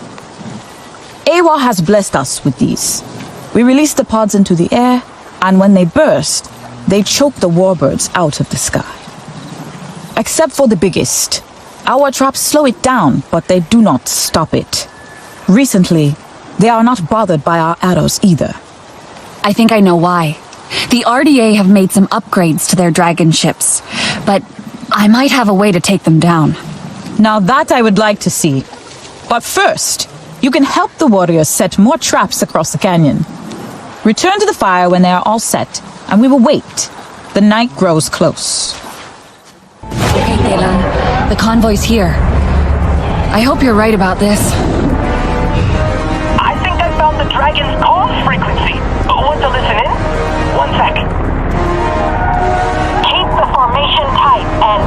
S21: Awa has blessed us with these. We release the pods into the air, and when they burst, they choke the warbirds out of the sky. Except for the biggest. Our traps slow it down, but they do not stop it. Recently, they are not bothered by our arrows either.
S1: I think I know why. The RDA have made some upgrades to their dragon ships, but I might have a way to take them down.
S21: Now that I would like to see. But first, you can help the warriors set more traps across the canyon. Return to the fire when they are all set, and we will wait. The night grows close.
S1: Okay, Delan. The convoy's here. I hope you're right about this.
S4: I think I found the dragon's call frequency. Want to listen in? One sec. Keep the formation tight and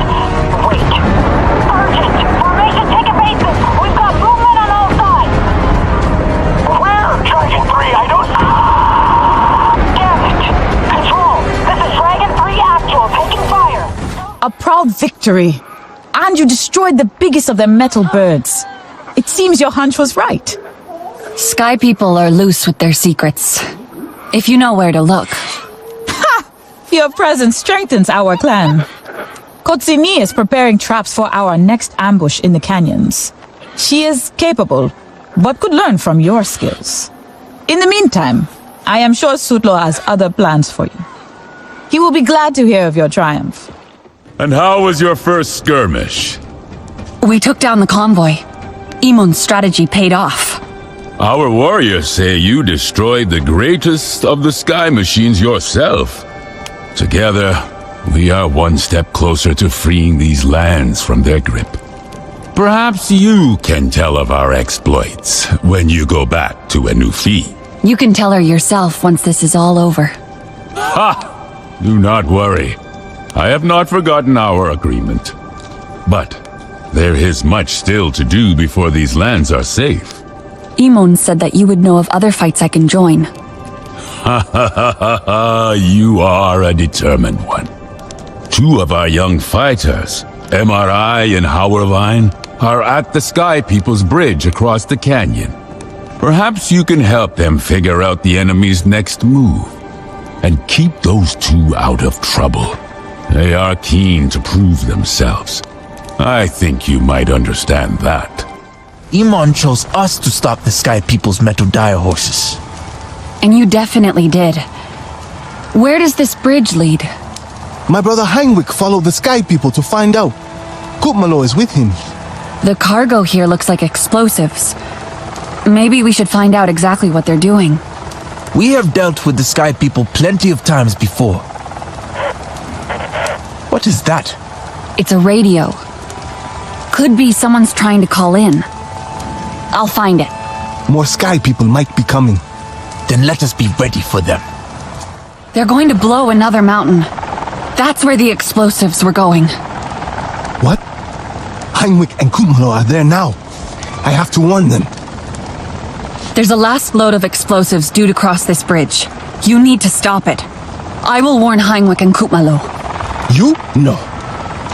S4: wait. Urgent! Formation, take a basis! We've got movement on all sides! Where? Dragon 3, I don't... Damn it! Control! This is Dragon 3 Actual, taking fire!
S21: A proud victory! And you destroyed the biggest of their metal birds. It seems your hunch was right.
S1: Sky people are loose with their secrets. If you know where to look.
S21: Ha! Your presence strengthens our clan. Kotsini is preparing traps for our next ambush in the canyons. She is capable, but could learn from your skills. In the meantime, I am sure Sutlo has other plans for you. He will be glad to hear of your triumph.
S15: And how was your first skirmish?
S1: We took down the convoy. Imun's strategy paid off.
S15: Our warriors say you destroyed the greatest of the sky machines yourself. Together, we are one step closer to freeing these lands from their grip. Perhaps you can tell of our exploits when you go back to Anufi.
S1: You can tell her yourself once this is all over.
S15: Ha! Do not worry. I have not forgotten our agreement. But there is much still to do before these lands are safe.
S1: Imun said that you would know of other fights I can join.
S15: Ha ha ha ha ha, you are a determined one. Two of our young fighters, MRI and Hauerwein, are at the Sky People's bridge across the canyon. Perhaps you can help them figure out the enemy's next move, and keep those two out of trouble. They are keen to prove themselves. I think you might understand that.
S20: Iman chose us to stop the Sky People's metal dire horses.
S1: And you definitely did. Where does this bridge lead?
S23: My brother Heinrich followed the Sky People to find out. Kutmalo is with him.
S1: The cargo here looks like explosives. Maybe we should find out exactly what they're doing.
S20: We have dealt with the Sky People plenty of times before. What is that?
S1: It's a radio. Could be someone's trying to call in. I'll find it.
S23: More Sky People might be coming.
S20: Then let us be ready for them.
S1: They're going to blow another mountain. That's where the explosives were going.
S23: What? Heinrich and Kutmalo are there now. I have to warn them.
S1: There's a last load of explosives due to cross this bridge. You need to stop it. I will warn Heinrich and Kutmalo.
S23: You? No.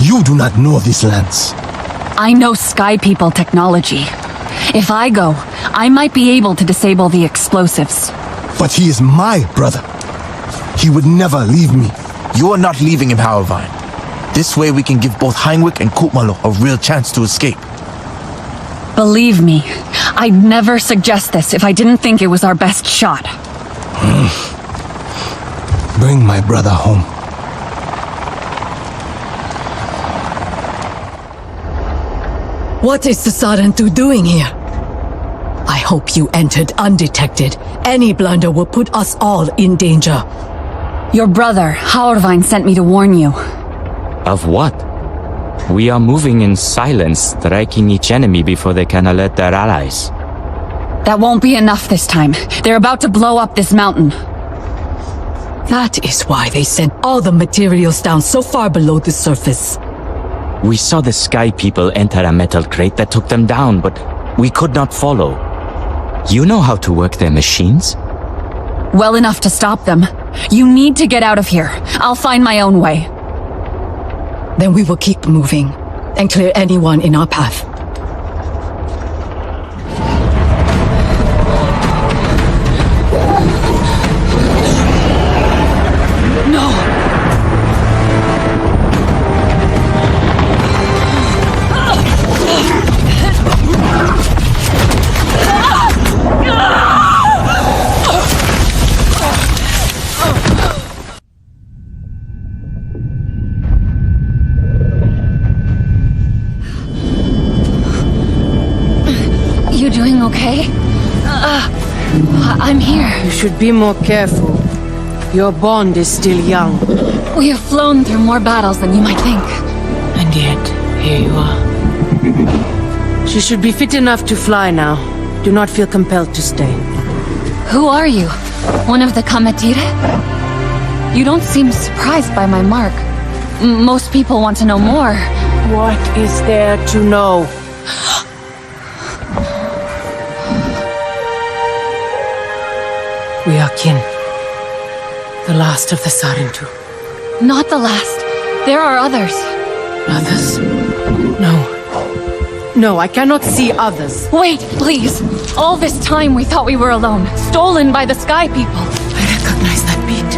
S23: You do not know these lands.
S1: I know Sky People technology. If I go, I might be able to disable the explosives.
S23: But he is my brother. He would never leave me.
S20: You are not leaving him, Hauerwein. This way we can give both Heinrich and Kutmalo a real chance to escape.
S1: Believe me, I'd never suggest this if I didn't think it was our best shot.
S23: Bring my brother home.
S12: What is the Sarentu doing here? I hope you entered undetected. Any blunder will put us all in danger.
S1: Your brother, Hauerwein, sent me to warn you.
S17: Of what? We are moving in silence, striking each enemy before they can alert their allies.
S1: That won't be enough this time. They're about to blow up this mountain.
S12: That is why they sent all the materials down so far below the surface.
S17: We saw the Sky People enter a metal crate that took them down, but we could not follow. You know how to work their machines?
S1: Well enough to stop them. You need to get out of here. I'll find my own way.
S12: Then we will keep moving and clear anyone in our path.
S1: No! You doing okay? I'm here.
S2: You should be more careful. Your bond is still young.
S1: We have flown through more battles than you might think.
S2: And yet, here you are. She should be fit enough to fly now. Do not feel compelled to stay.
S1: Who are you? One of the Kamatire? You don't seem surprised by my mark. Most people want to know more.
S2: What is there to know? We are kin. The last of the Sarentu.
S1: Not the last. There are others.
S2: Others? No. No, I cannot see others.
S1: Wait, please. All this time we thought we were alone. Stolen by the Sky People.
S2: I recognize that beat.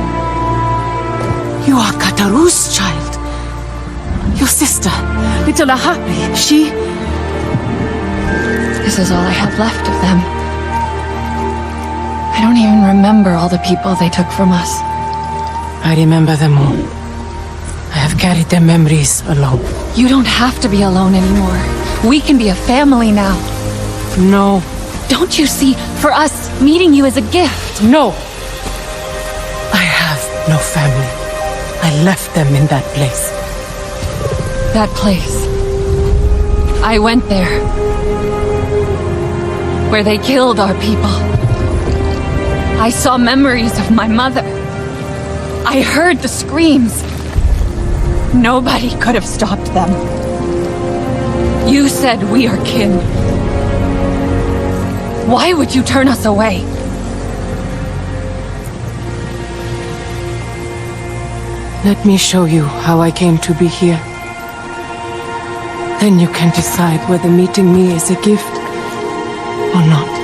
S2: You are Kataru's child. Your sister, little Ahapi. She...
S1: This is all I have left of them. I don't even remember all the people they took from us.
S2: I remember them all. I have carried their memories alone.
S1: You don't have to be alone anymore. We can be a family now.
S2: No.
S1: Don't you see? For us, meeting you is a gift.
S2: No. I have no family. I left them in that place.
S1: That place. I went there. Where they killed our people. I saw memories of my mother. I heard the screams. Nobody could have stopped them. You said we are kin. Why would you turn us away?
S2: Let me show you how I came to be here. Then you can decide whether meeting me is a gift or not.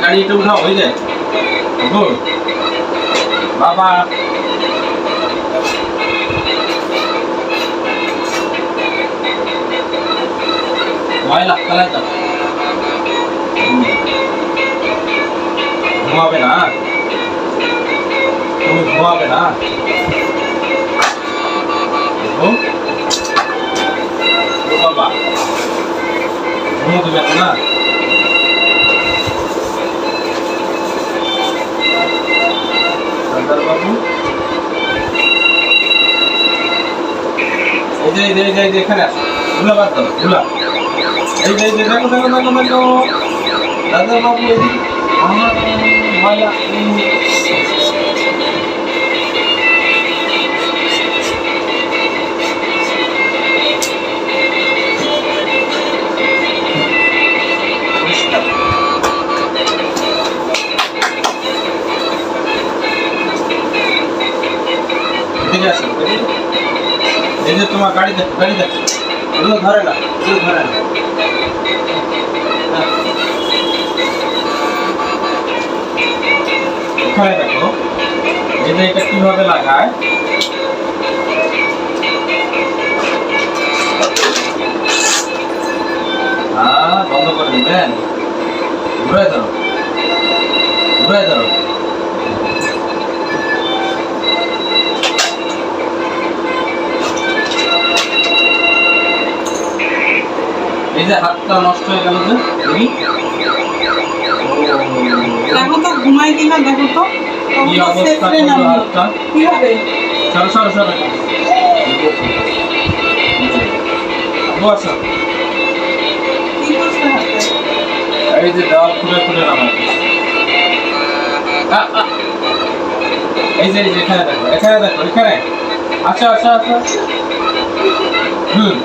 S7: গাড়িটা উঠাও হয়ে যায় বাবা ময়লা ফেলাই দাও ঘুমাবে না তুমি ঘুমাবে না বাবা ঘুমো দেবে না বাবু এই যে এখানে আসো ধুলা বাদ দাও ধুলা এই যে দেখো দাদা বাবু আমার ময়লা এই যে তোমার গাড়ি দেখো ওগুলো ধরে না এখানে দেখো এই যে এটা কিভাবে লাগায় বন্ধ করে দিবেন ঘুরে ধরো এই যে হাতটা নষ্ট হয়ে গেল যে
S14: দেখো তো ঘুমাই কিনা দেখো তো
S7: কি অবস্থা করলো হাতটা
S14: কি হবে
S7: সরো বসো
S14: কি করছে হাতে
S7: এই যে দেওয়াল খুলে নামাই এই যে এখানে দেখো এখানে আচ্ছা হুম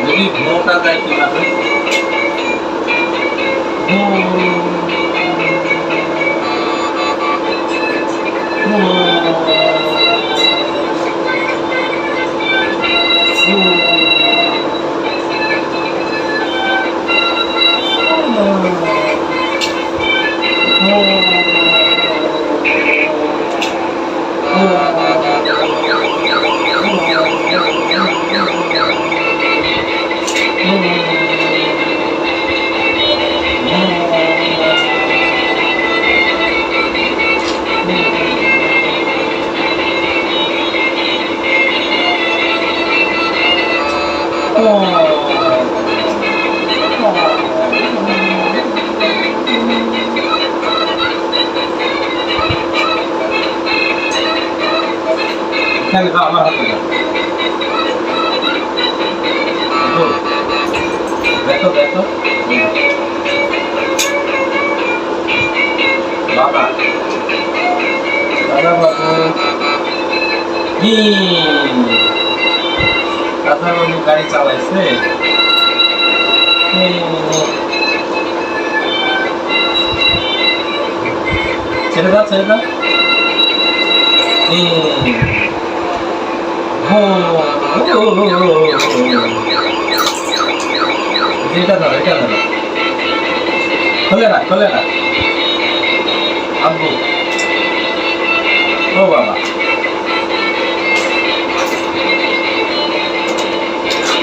S7: যদি ঘুমোটা যায় কিভাবে এখানে দাও আমার হাতে দাও দেখো বাবা বাবু দাদা বাবু গাড়ি চালাইছে ছেড়ে দাও এটা ধরো খোলে না আব্বু ও বাবা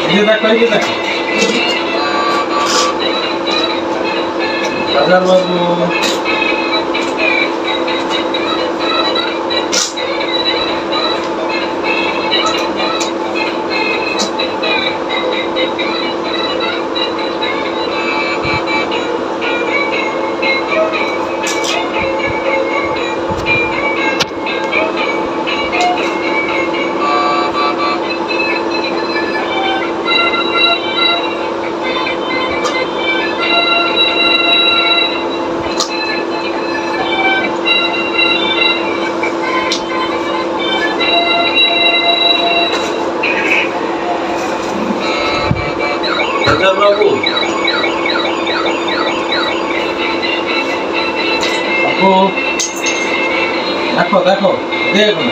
S7: এই যে দেখো রাজার বাবু বাবু আপু দেখো দেখুন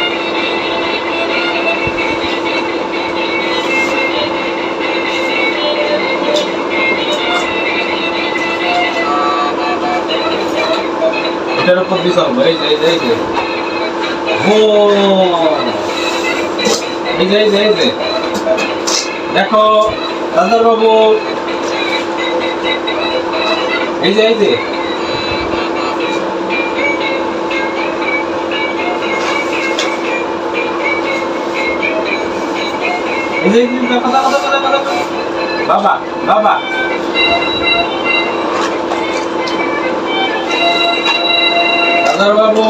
S7: এটার উপর দিশা হবে এই যে ও এই যে দেখো দাদার বাবু এই যে বাবা বাবা দাদার বাবু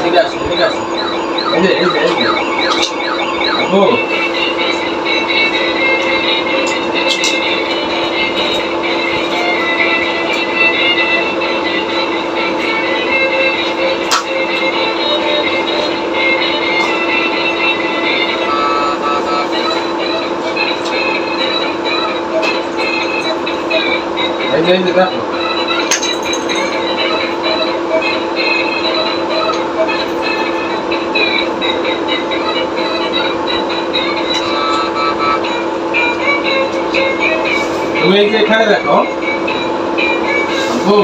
S7: ঠিক আছে এই যে বাবু এই যে দেখো তুমি এই যে এখানে দেখো আব্বু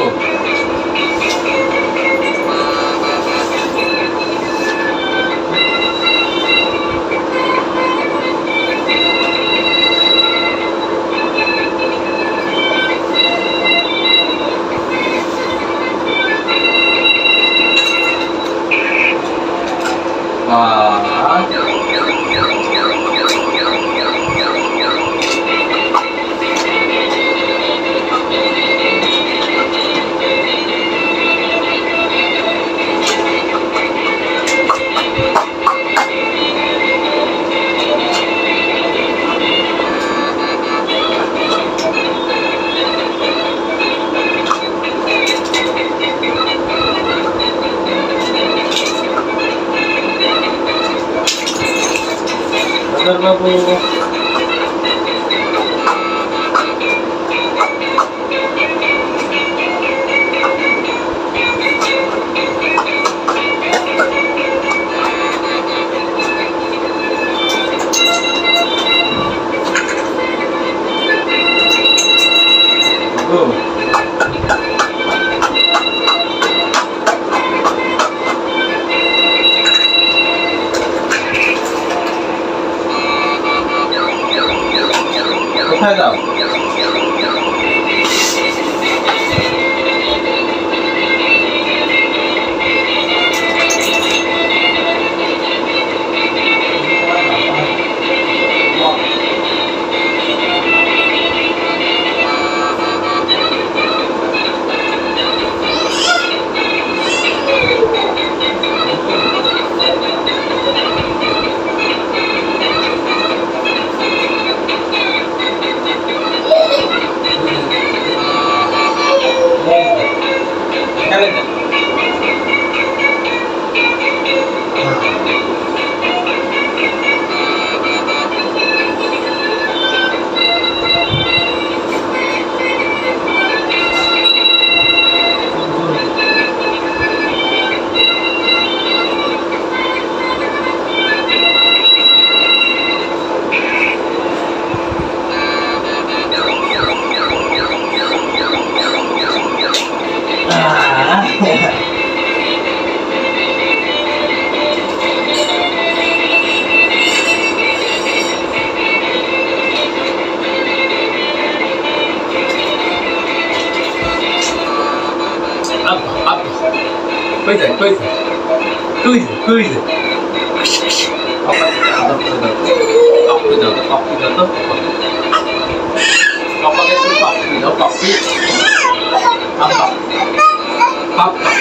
S7: বাবু কই যায় কই যায় কই যায় কই যায় কপি দাও কপি দাও তো কপাকে একটু কপি দাও কপি আপা আপা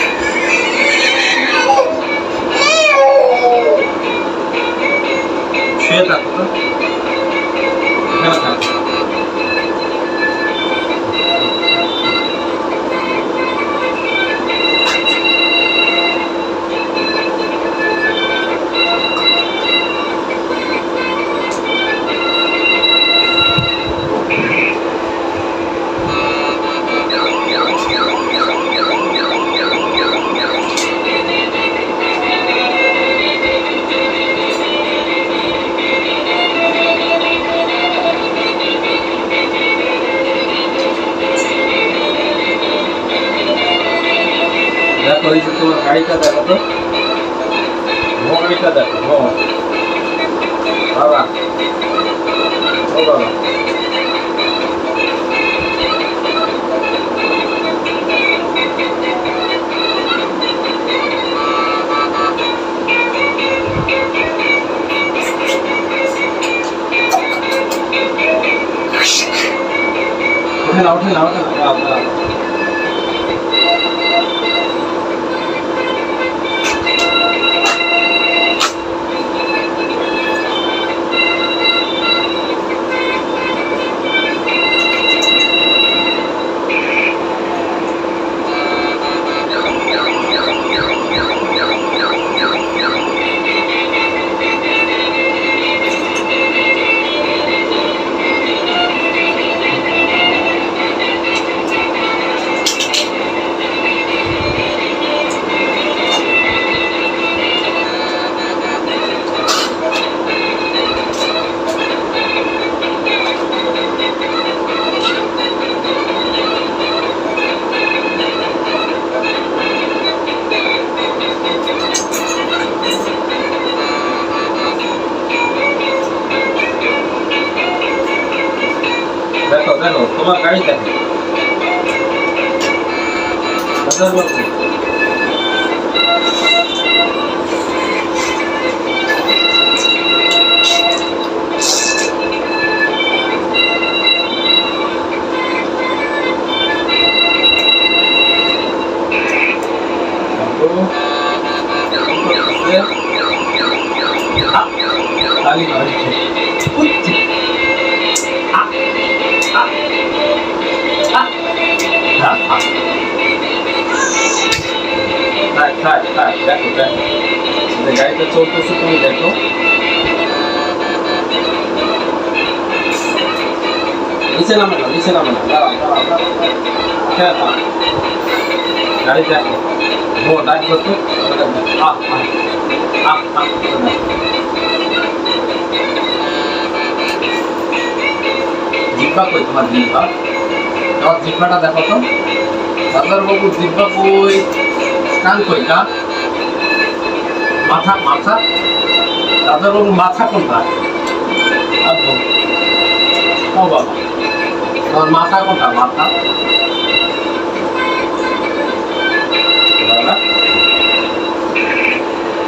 S7: শুয়ে থাকো তো এখানে থাকো দেখো এই যে তোমার গাড়িটা দেখো তো গাড়িটা দেখো বাবা ও বাবা ওঠে না দেখো দেখো তোমার গাড়ি দেখো দেখো দেখো গাড়িটা চলতেছে তুমি দেখো নিচে নামে না দাঁড়াও গাড়ি দেখো ডাক করতো জিব্বা কই তোমার জিব্বাটা দেখো তো সর্দার বাবু জিব্বা কই কান কই কান মাথা সর্দার বাবু মাথা কোনটা ও বাবা তোমার মাথা কোনটা মাথা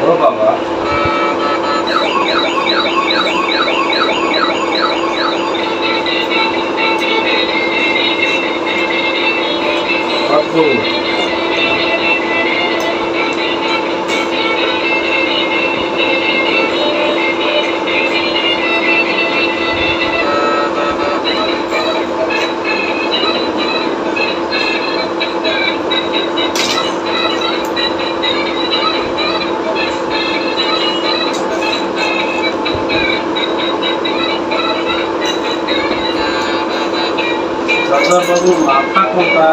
S7: ও বাবা বাবু মাথা কোনটা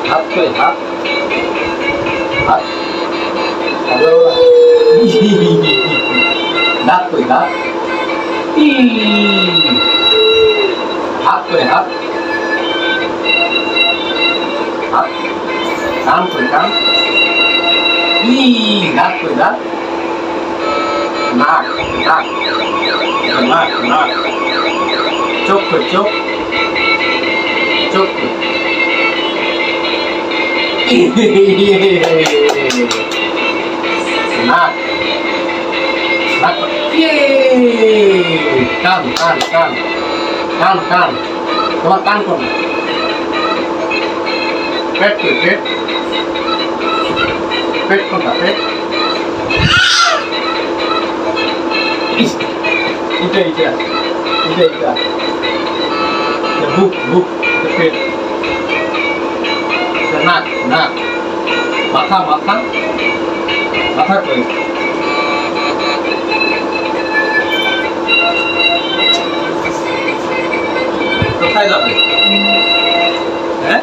S7: হাত কই হাত দাঁত কই দাঁত হাত কই হাত কান কই কান দাঁত কই দাঁত নাক নাক নাক নাক চোখ কই চোখ চোখ কই নাক নাক কান কান কান কান কান তোমার কান কোন পেট কই পেট পেট কোনটা পেট এটা এটা এটা এটা বুক বুক পেট নাক নাক মাথা মাথা মাথা কই কোথায় যাবে হ্যাঁ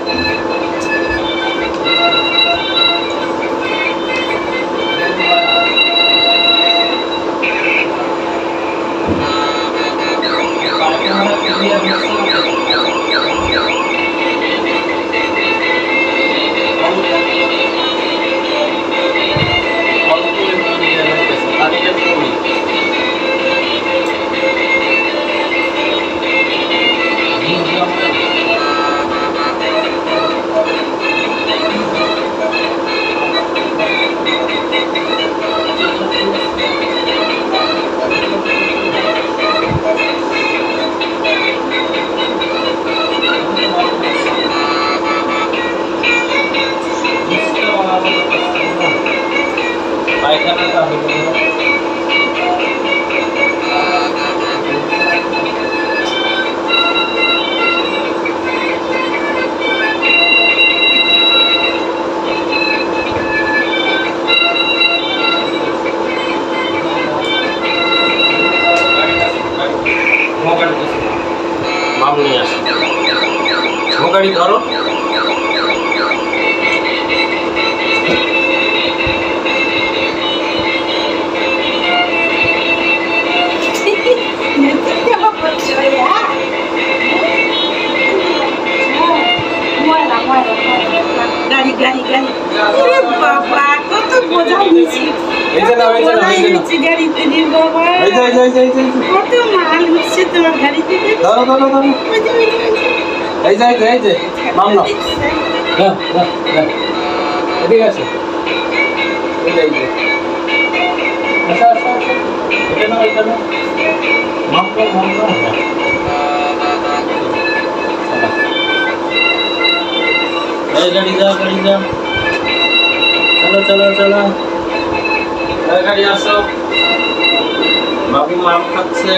S7: গাড়ি ধরো
S14: গাড়ি গাড়ি গাড়ি ওরে বাবা কত বোঝা নিয়েছি গাড়িতে নিয়ে বাবা কত মাল হচ্ছে তোমার গাড়িতে
S7: ধরো ধরো ধরো এই যে মামলা ঠিক আছে এই যে আচ্ছা আচ্ছা আচ্ছা এটা না মামলা মামলা গাড়ি যা চলো চলো গাড়ি আসো বাবু মাম খাচ্ছে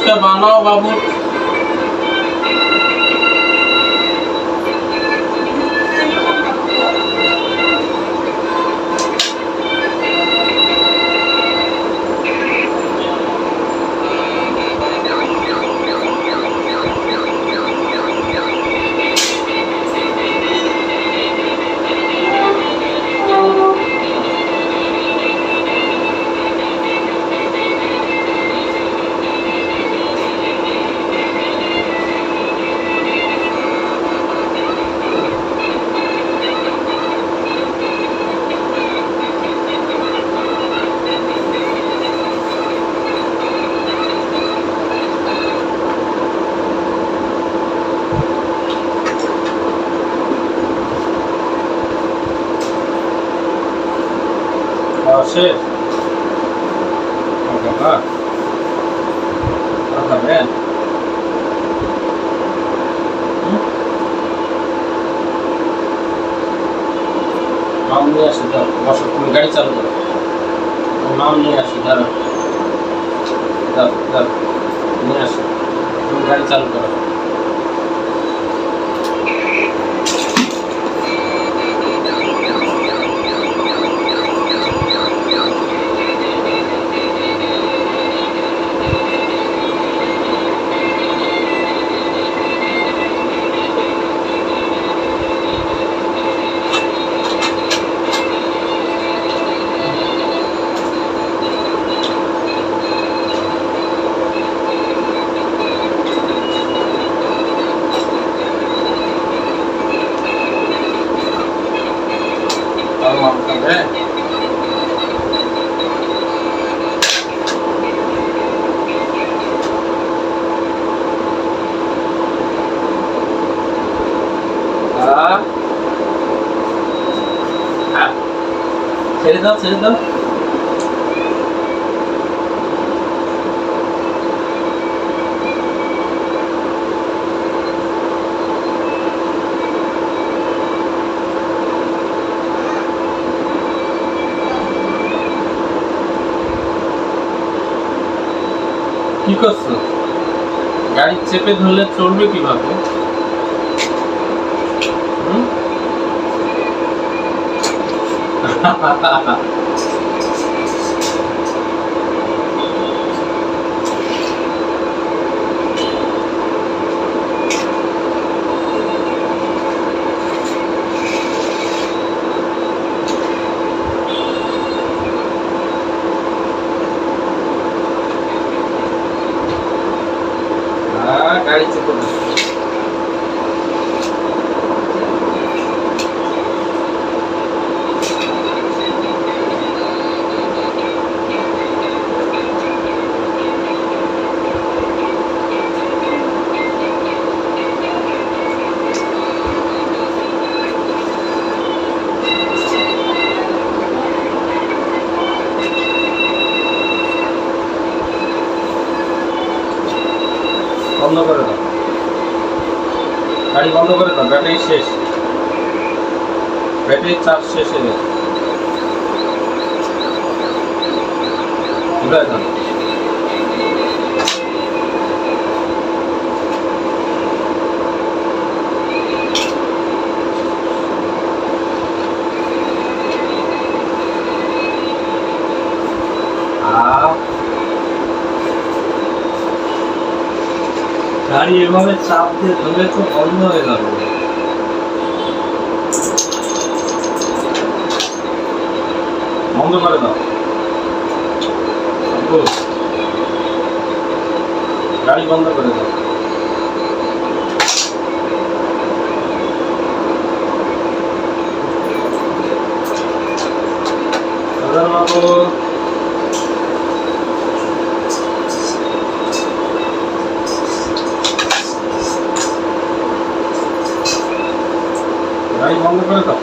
S7: মুখে বানাও বাবু। Shit. Oh, God. Oh, man. নাম নিয়ে আসি ধরো, বসো, তুমি গাড়ি চালু করো। নাম নিয়ে আসি ধরো, নিয়ে আসি, তুমি গাড়ি চালু করো। ছেড়ে দাও, ছেড়ে দাও। কি করছো? গাড়ি চেপে ধরলে চলবে কিভাবে? গাড়ি চেপে ধরো। বন্ধ করে দাও, গাড়ি বন্ধ করে দাও, ব্যাটারি শেষ, ব্যাটারি চার্জ শেষ হয়ে গেছে। ঘুরে যান। গাড়ি এভাবে চাপ দিয়ে ধরলে তো বন্ধ হয়ে যাবে। বন্ধ করে দাও, গাড়ি বন্ধ করে দাও। বাবু গাড়ি বন্ধ করে দাও।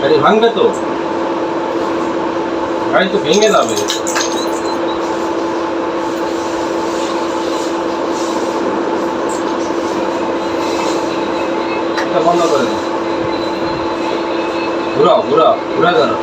S7: গাড়ি ভাঙবে তো, গাড়ি তো ভেঙে যাবে। এটা বন্ধ করে দাও, ঘুরাও ঘুরাও ঘুরা যাও।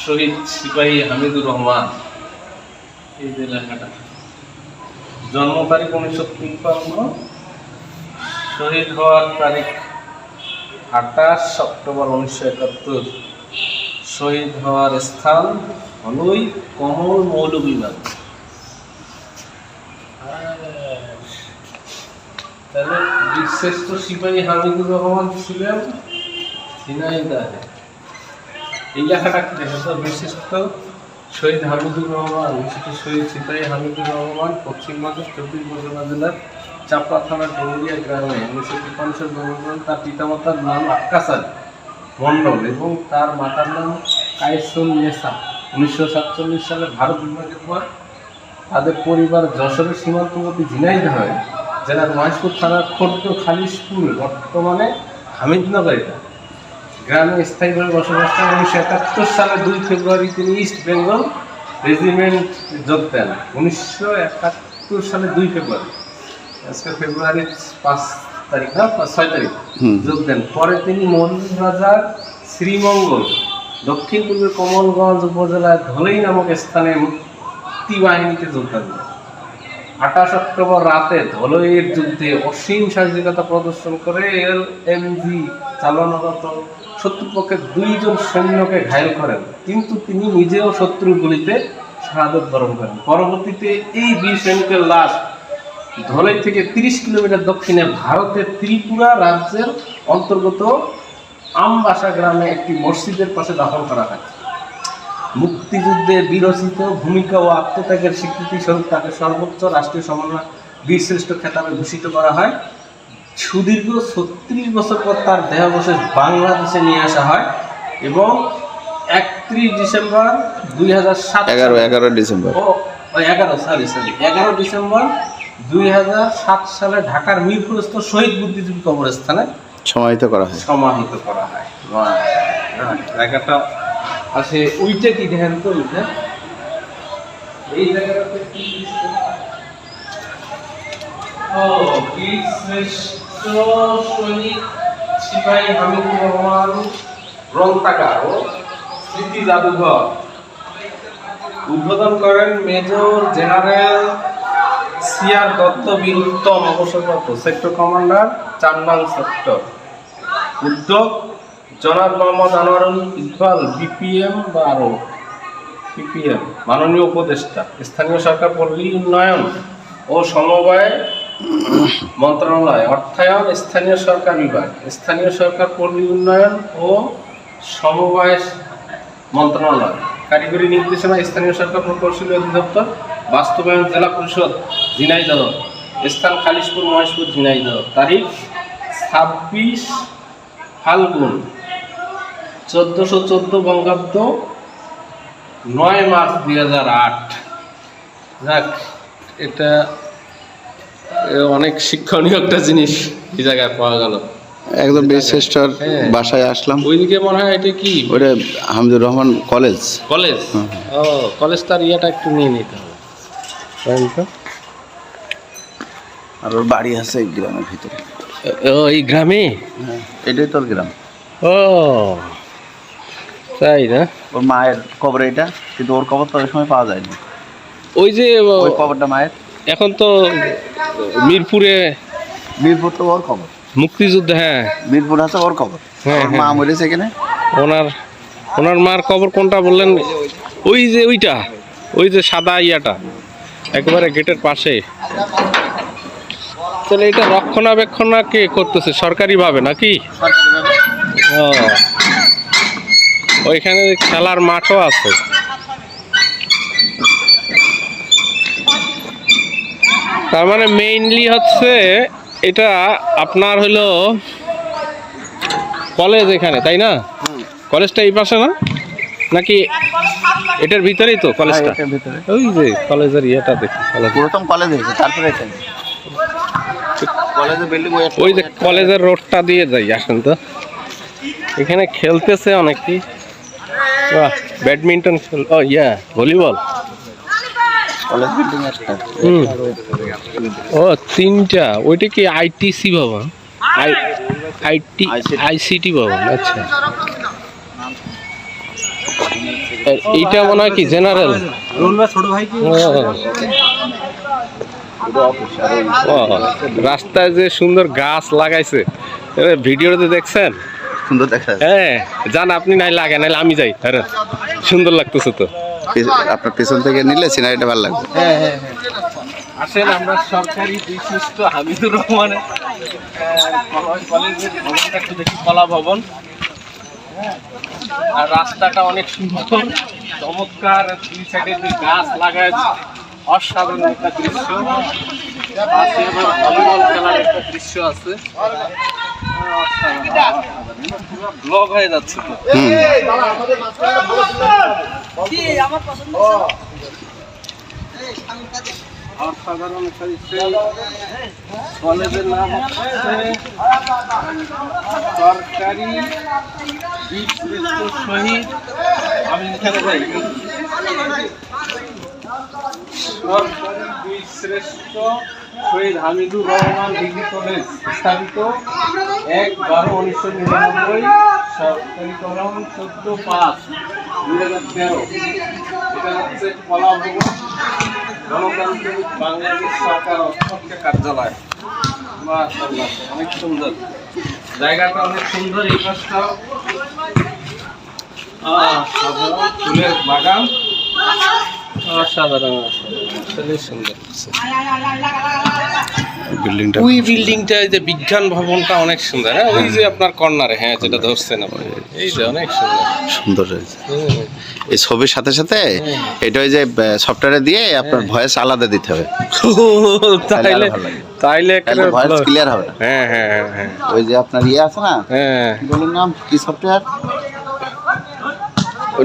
S7: শহীদ সিপাহী হামিদুর রহমান, এই যে লেখাটা, জন্ম তারিখ 1953, শহীদ হওয়ার তারিখ 28 অক্টোবর 1971, শহীদ হওয়ার স্থান হলই কমল মৌলভীবাগ। তাহলে বীরশ্রেষ্ঠ সিপাহী হামিদুর রহমান ছিলেন ঝিনাইদহে। এই লেখাটা কি লেখা? বিশিষ্ট শহীদ হামিদুর রহমান, বিশিষ্ট শহীদ সিপাহী হামিদুর রহমান পশ্চিমবঙ্গের 24 পরগনা জেলার চাপড়া থানার ডুমুরিয়া গ্রামে 1953 সালে জন্মগ্রহণ করেন। তার পিতামাতার নাম আক্কাস আলী মণ্ডল এবং তার মাতার নাম কাইসুন নেসা। 1947 সালে ভারত বিভাগের পর তাদের পরিবার যশোরের সীমান্তবর্তী ঝিনাইদহ জেলার মহেশপুর থানার খোর্দ খালিশপুর, বর্তমানে হামিদনগর গ্রামে স্থায়ীভাবে বসবাস করেন। 1971 সালে 2 ফেব্রুয়ারি তিনি ইস্ট বেঙ্গল রেজিমেন্ট যোগ দেন। 1971 সালে 2 ফেব্রুয়ারি, আজকে ফেব্রুয়ারি 5 তারিখ না 6 তারিখ যোগ দেন। পরে তিনি মৌলভীবাজার শ্রীমঙ্গল দক্ষিণ পূর্বের কমলগঞ্জ উপজেলায় ধলেই নামক স্থানে মুক্তি বাহিনীতে যোগদান দেন। 28 অক্টোবর রাতে ধলইয়ের যুদ্ধে অসীম সাহসিকতা প্রদর্শন করে LMG চালানোরত শত্রুপক্ষের 2 জন সৈন্যকে ঘায়েল করেন, কিন্তু তিনি নিজেও শত্রুর গুলিতে শাহাদত বরণ করেন। পরবর্তীতে এই বীর সৈনিকের লাশ ধলাই থেকে 30 কিলোমিটার দক্ষিণে ভারতের ত্রিপুরা রাজ্যের অন্তর্গত আমবাসা গ্রামে একটি মসজিদের পাশে দাফন করা হয়। মুক্তিযুদ্ধে বিরচিত ভূমিকা ও আত্মত্যাগের স্বীকৃতি স্বরূপ তাকে সর্বোচ্চ রাষ্ট্রীয় সম্মাননা বীরশ্রেষ্ঠ খেতাবে ভূষিত করা হয়। সুদীর্ঘ 36 বছর পর তার দেহাবশেষ বাংলাদেশে নিয়ে আসা হয় এবং 31 ডিসেম্বর 2007 11 ডিসেম্বর 2007 সালে ঢাকার মিরপুরস্থ শহীদ বুদ্ধিজীবী কবরস্থানে সমাহিত করা হয়। জায়গাটা আছে উইটে কি দেখেন তো, উইটে এই জায়গাটাতে কি শহীদ সিপাহী হামিদুর রহমান গ্রন্থাগার ও স্মৃতি জাদুঘর উদ্বোধন করেন মেজর জেনারেল সিআর দত্ত বীর উত্তম, অবসরপ্রাপ্ত সেক্টর কমান্ডার 4 নং সেক্টর। উদ্যোগ জনাব মোহাম্মদ আনোয়ারুল ইকবাল BPM বা আরো PPM, মাননীয় উপদেষ্টা, স্থানীয় সরকার পল্লী উন্নয়ন ও সমবায় মন্ত্রণালয়, অর্থায়ন স্থানীয় সরকার বিভাগ, স্থানীয় সরকার পল্লী উন্নয়ন ও সমবায় মন্ত্রণালয়, কারিগরি নির্দেশনা স্থানীয় সরকার প্রকৌশলী অধিদপ্তর, বাস্তবায়ন জেলা পরিষদ ঝিনাইদহ, স্থান খালিশপুর মহেশপুর ঝিনাইদহ, তারিখ 26 ফাল্গুন 1414 বঙ্গাব্দ, 9 মার্চ 2008। যাক, এটা অনেক শিক্ষণীয় একটা জিনিস এই জায়গায় পাওয়া গেল।
S9: একদম বীরশ্রেষ্ঠর বাসায় আসলাম।
S7: ওইদিকে মনে হয় এটা কি
S9: ওটা হামিদুর রহমান কলেজ।
S7: ও কলেজ, তার ইয়েটা একটু নিয়ে নিতে হবে।
S9: আর ওর বাড়ি আছে এই গ্রামের ভিতরে।
S7: এই গ্রামে?
S9: এটাই তোর গ্রাম।
S7: ও তাই না?
S9: ওর মায়ের কবর এটা, কিন্তু ওর কবর তো ওই সময় পাওয়া যায়নি।
S7: ওই যে
S9: ওই কবরটা মায়ের।
S7: এখন তো মিরপুরে।
S9: মিরপুর তো ওর কবর।
S7: মুক্তিযুদ্ধ, হ্যাঁ
S9: মিরপুর আছে ওর কবর। মা মরেছে এখানে।
S7: ওনার মার কবর কোনটা বললেন? ওই যে ওইটা, ওই যে সাদা ইয়াটা একেবারে গেটের পাশে। তাহলে এটা রক্ষণাবেক্ষণ কে করতেছে? সরকারি ভাবে নাকি? ও, ওইখানে খেলার মাঠও আছে। তার মানে মেইনলি হচ্ছে এটা আপনার হলো কলেজ এখানে, তাই না? কলেজটা এই পাশে না নাকি এটার ভিতরেই তো কলেজটা? ওই যে কলেজের ইয়েটা দেখি,
S9: প্রথম কলেজ হয়েছে, তারপরে এখানে কলেজের বিল্ডিং।
S7: ওই যে কলেজের রোডটা দিয়ে যাই, আসেন তো। এখানে খেলতেছে অনেকেই, ব্যাডমিন্টন খেল, ও ইয়া ভলিবল।
S9: কলেজ বিল্ডিং একটা।
S7: ও তিনটা। ওইটা কি আইটিসি ভবন? আইসিটি ভবন, আচ্ছা। এইটা মনে হয় কি জেনারেল? রাস্তায় যে সুন্দর গাছ লাগাইছে, ভিডিওতে দেখছেন?
S9: সুন্দর দেখা।
S7: হ্যাঁ যান আপনি, নাই লাগে নাইলে আমি যাই। আরে সুন্দর লাগতেছে তো।
S9: আপনার পেছন থেকে নিলে সিনারিটা ভালো লাগবে।
S7: আসেন আমরা সরকারি বিশিষ্ট হামিদুর রহমানের কলেজের ভবনটা একটু দেখি, কলা ভবন। আর রাস্তাটা অনেক সুন্দর, চমৎকার। দুই সাইডে যে গাছ লাগায়, অসাধারণ একটা দৃশ্য। পাশে আবার ভলিবল খেলার একটা দৃশ্য আছে। ব্লগ হয়ে যাচ্ছে তো। অসাধারণ একটা দৃশ্য। কলেজের নাম হচ্ছে সরকারি বীরশ্রেষ্ঠ শহীদ, আমি এখানে যাই, সরকারি বীরশ্রেষ্ঠ শহীদ হামিদুর রহমান ডিগ্রি কলেজ, স্থাপিত 1/12/1999, সরকারি কলম 14/5/2013। এটা হচ্ছে কলা ভবন, গণতান্ত্রিক বাংলাদেশ সরকার অধ্যক্ষ কার্যালয়। মাশাআল্লাহ, অনেক সুন্দর জায়গাটা, অনেক সুন্দর। এই পাশটাও সাধারণ ফুলের বাগান, অসাধারণ, আসলে সুন্দর।
S9: বিল্ডিংটা,
S7: ওই বিল্ডিংটা, যে বিজ্ঞান ভবনটা অনেক সুন্দর। হ্যাঁ ওই যে আপনার কর্নারে, হ্যাঁ যেটা ধরছেন আপনি, এই যে অনেক সুন্দর।
S9: সুন্দর হয়েছে। এই ছবির সাথে সাথে এটা ওই যে সফটওয়্যারে দিয়ে আপনার ভয়েস আলাদা দিতে হবে,
S7: তাইলে
S9: ভয়েস ক্লিয়ার হবে।
S7: হ্যাঁ হ্যাঁ হ্যাঁ।
S9: ওই যে আপনার ইয়ে আছে না,
S7: হ্যাঁ
S9: বলুন নাম কি সফটওয়্যার?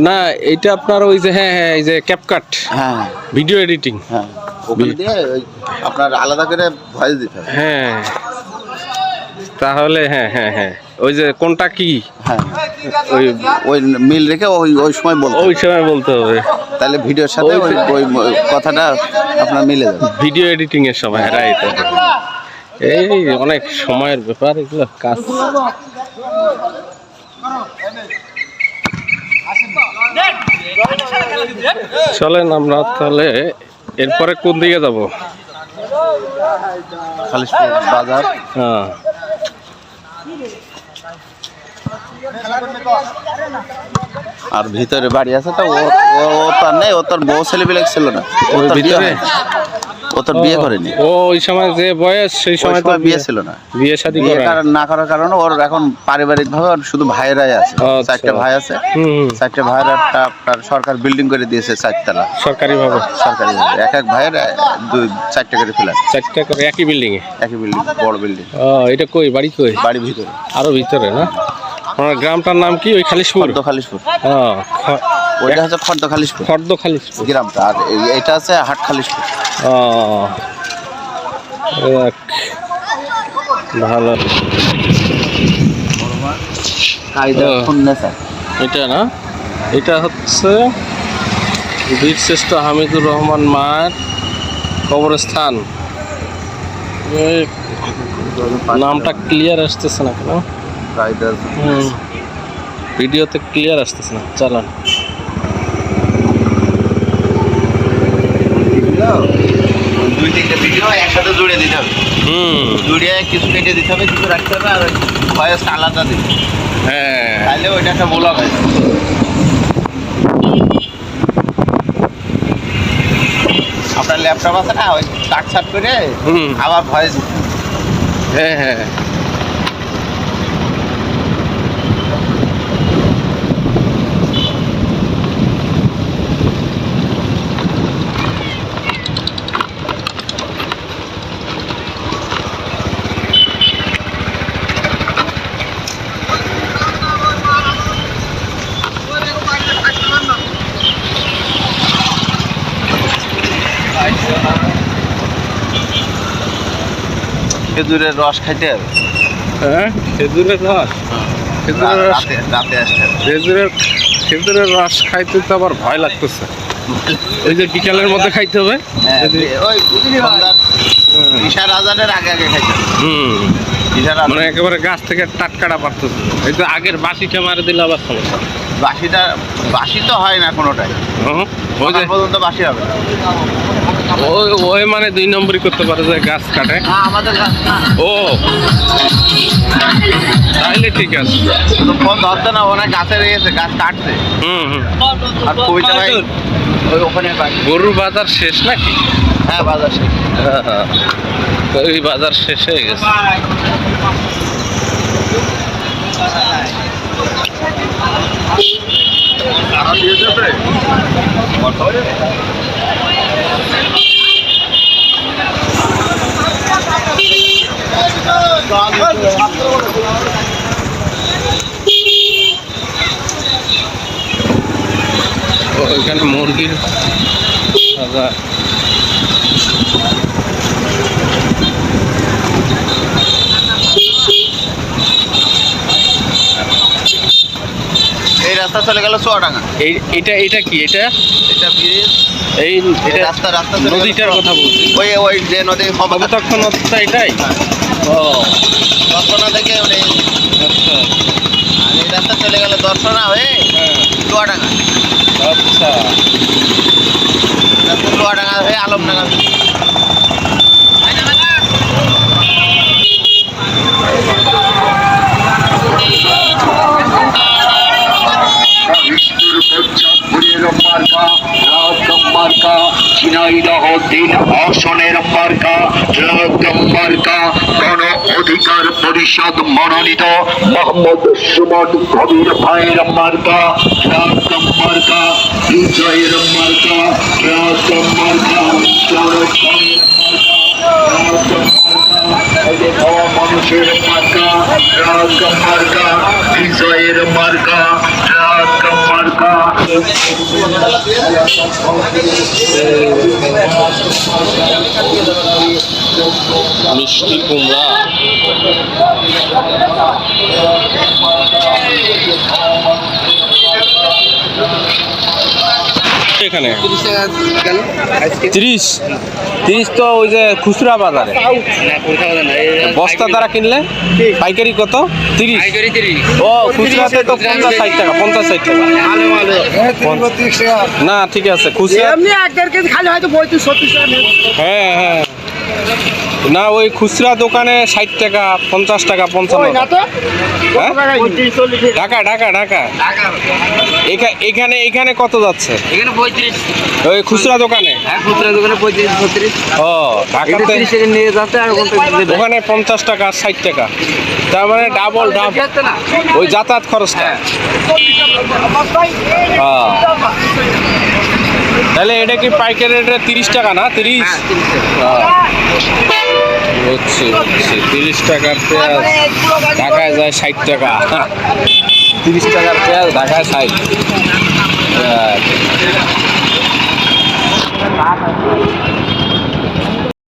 S7: না এটা আপনার ওই যে, হ্যাঁ হ্যাঁ এই যে ক্যাপকাট,
S9: হ্যাঁ
S7: ভিডিও এডিটিং,
S9: হ্যাঁ ওখানে দিয়ে আপনার আলাদা করে ভয়েস দিতে হবে।
S7: হ্যাঁ তাহলে হ্যাঁ হ্যাঁ হ্যাঁ, ওই যে কোনটা কি,
S9: হ্যাঁ ওই ওই মিল রেখে ওই সময় বলতে,
S7: ওই সময় বলতে হবে,
S9: তাহলে ভিডিওর সাথে ওই কথাটা আপনার মিলে যাবে
S7: ভিডিও এডিটিং এর সময়। রাইট, এই অনেক সময়ের ব্যাপার এগুলো কাজ। চলেন আমরা তাহলে এরপরে কোন দিকে যাব?
S9: খালিশপুর বাজার।
S7: হ্যাঁ
S9: আর ভিতরে বাড়ি আছে তো, ও তার নেই, ও তোর বউ ছেলে পেলে ছিল না,
S7: ওই ভিতরে
S9: ও তোর বিয়ে করেনি।
S7: ও ওই সময় যে বয়স, সেই সময় তো
S9: বিয়ে ছিল না,
S7: বিয়ে শাদী
S9: না করার কারণে ওর এখন পারিবারিক ভাবে শুধু ভাইয়েরাই আছে। 4টা ভাই আছে, 4টা ভাইয়ের একটা আপনার সরকার বিল্ডিং করে দিয়েছে 4তলা
S7: সরকারি ভাবে।
S9: এক এক ভাইয়ের 4টা করে ফ্ল্যাট,
S7: 4টা করে একই বিল্ডিং এ,
S9: একই বিল্ডিং, বড় বিল্ডিং।
S7: ও এটা কই বাড়ি? কই
S9: বাড়ি? ভিতরে,
S7: আরো ভিতরে না? আমার গ্রামটার নাম কি? ওই খালিশপুর।
S9: খালিশপুর,
S7: ওইটা
S9: হচ্ছে খর্দ খালিশপুর,
S7: খালিশপুর
S9: গ্রামটা। আর এটা আছে হাট খালিশপুর।
S7: ভালো। এটা না, এটা হচ্ছে বীরশ্রেষ্ঠ হামিদুর রহমান মায়ের কবরস্থান। নামটা ক্লিয়ার আসতেছে না কেন? ভিডিওতে ক্লিয়ার আসতেছে না, চালান।
S9: দুই তিনটে ভিডিও একসাথে জুড়ে দিতে হবে। জুড়ে কিছু কেটে দিতে হবে, কিছু রাখতে হবে, আর ভয়েস আলাদা দিতে হবে।
S7: হ্যাঁ,
S9: তাহলে ওইটা একটা ব্লগ হয়। আপনার ল্যাপটপ আছে না, ওই কাট ছাট করে আবার ভয়েস।
S7: হ্যাঁ হ্যাঁ,
S9: খেজুরের রস খাইতে হবে।
S7: হ্যাঁ, খেজুরের রস,
S9: রাতে আসতে হবে।
S7: খেজুরের রস খাইতে তো আবার ভয় লাগতেছে। ওই যে বিকালের মধ্যে খাইতে হবে,
S9: ওই ঈশার আজানের আগে আগে খাইতে হবে।
S7: মানে একেবারে গাছ থেকে টাটকাটা পারতেছে। এই তো আগের বাসিটা মারে দিলে আবার সমস্যা।
S9: বাসি তো হয় না কোনোটাই, পর্যন্ত বাসি হবে না।
S7: ওই মানে 2 নম্বরই করতে পারে যে গাছ কাটে।
S9: আমাদের গাছ
S7: ও তাইলে ঠিক আছে।
S9: ফোন ধরতে না, ওনার গাছে রয়েছে, গাছ কাটছে। আর কবিতা ভাই ওই ওখানে
S7: গরুর বাজার শেষ নাকি?
S9: হ্যাঁ, বাজার শেষ।
S7: হ্যাঁ, ওই বাজার শেষ হয়ে গেছে। ওইখানে মুরগির বাজার।
S9: এই রাস্তা চলে গেল চুয়াডাঙ্গা।
S7: এটা কি? এটা
S9: ব্রিজ।
S7: এই রাস্তা নদীটার কথা বলছি।
S9: ওই যে নদী
S7: কপোতাক্ষ নদীটা, এটাই। ও,
S9: দর্শনা থেকে আচ্ছা, আর এই রাস্তা চলে গেল দর্শনা হয়ে চুয়াডাঙ্গা।
S7: আচ্ছা,
S9: চুয়াডাঙ্গা হয়ে আলমডাঙ্গা।
S4: ঝিনাইদহ 3 আসনের মার্কা মার্কা গণ অধিকার পরিষদ মনোনীত মোহাম্মদ সুমন কবির ভাইয়ের মার্কা মার্কা বিজয়ের মার্কা মার্কা মানুষের মার্কা মার্কা বিজয়ের মার্কা মার্কা।
S7: মিষ্টি কুমড়া। এখানে 30 তো ওই যে খুচরা বাজারে। বস্তা দ্বারা কিনলে পাইকারি কত? 30। ও, খুচরাতে তো 50-60 টাকা, 50-60 টাকা। না, ঠিক আছে, খুচরা হ্যাঁ হ্যাঁ। না, ওই খুচরা দোকানে 60 টাকা, 50 টাকা, 55 টাকা। ঢাকা এখানে কত যাচ্ছে? ওই খুচরা দোকানে? ও, ঢাকাতে ওখানে 50 টাকা, 60 টাকা। তার মানে ডাবল ওই যাতায়াত খরচটা। তাহলে এটা কি পাইকারি রেটে 30 টাকা না? 30 হচ্ছে 30 টাকার পেঁয়াজ ঢাকায় যায় 60 টাকা। 30 টাকার পেঁয়াজ ঢাকায় 60।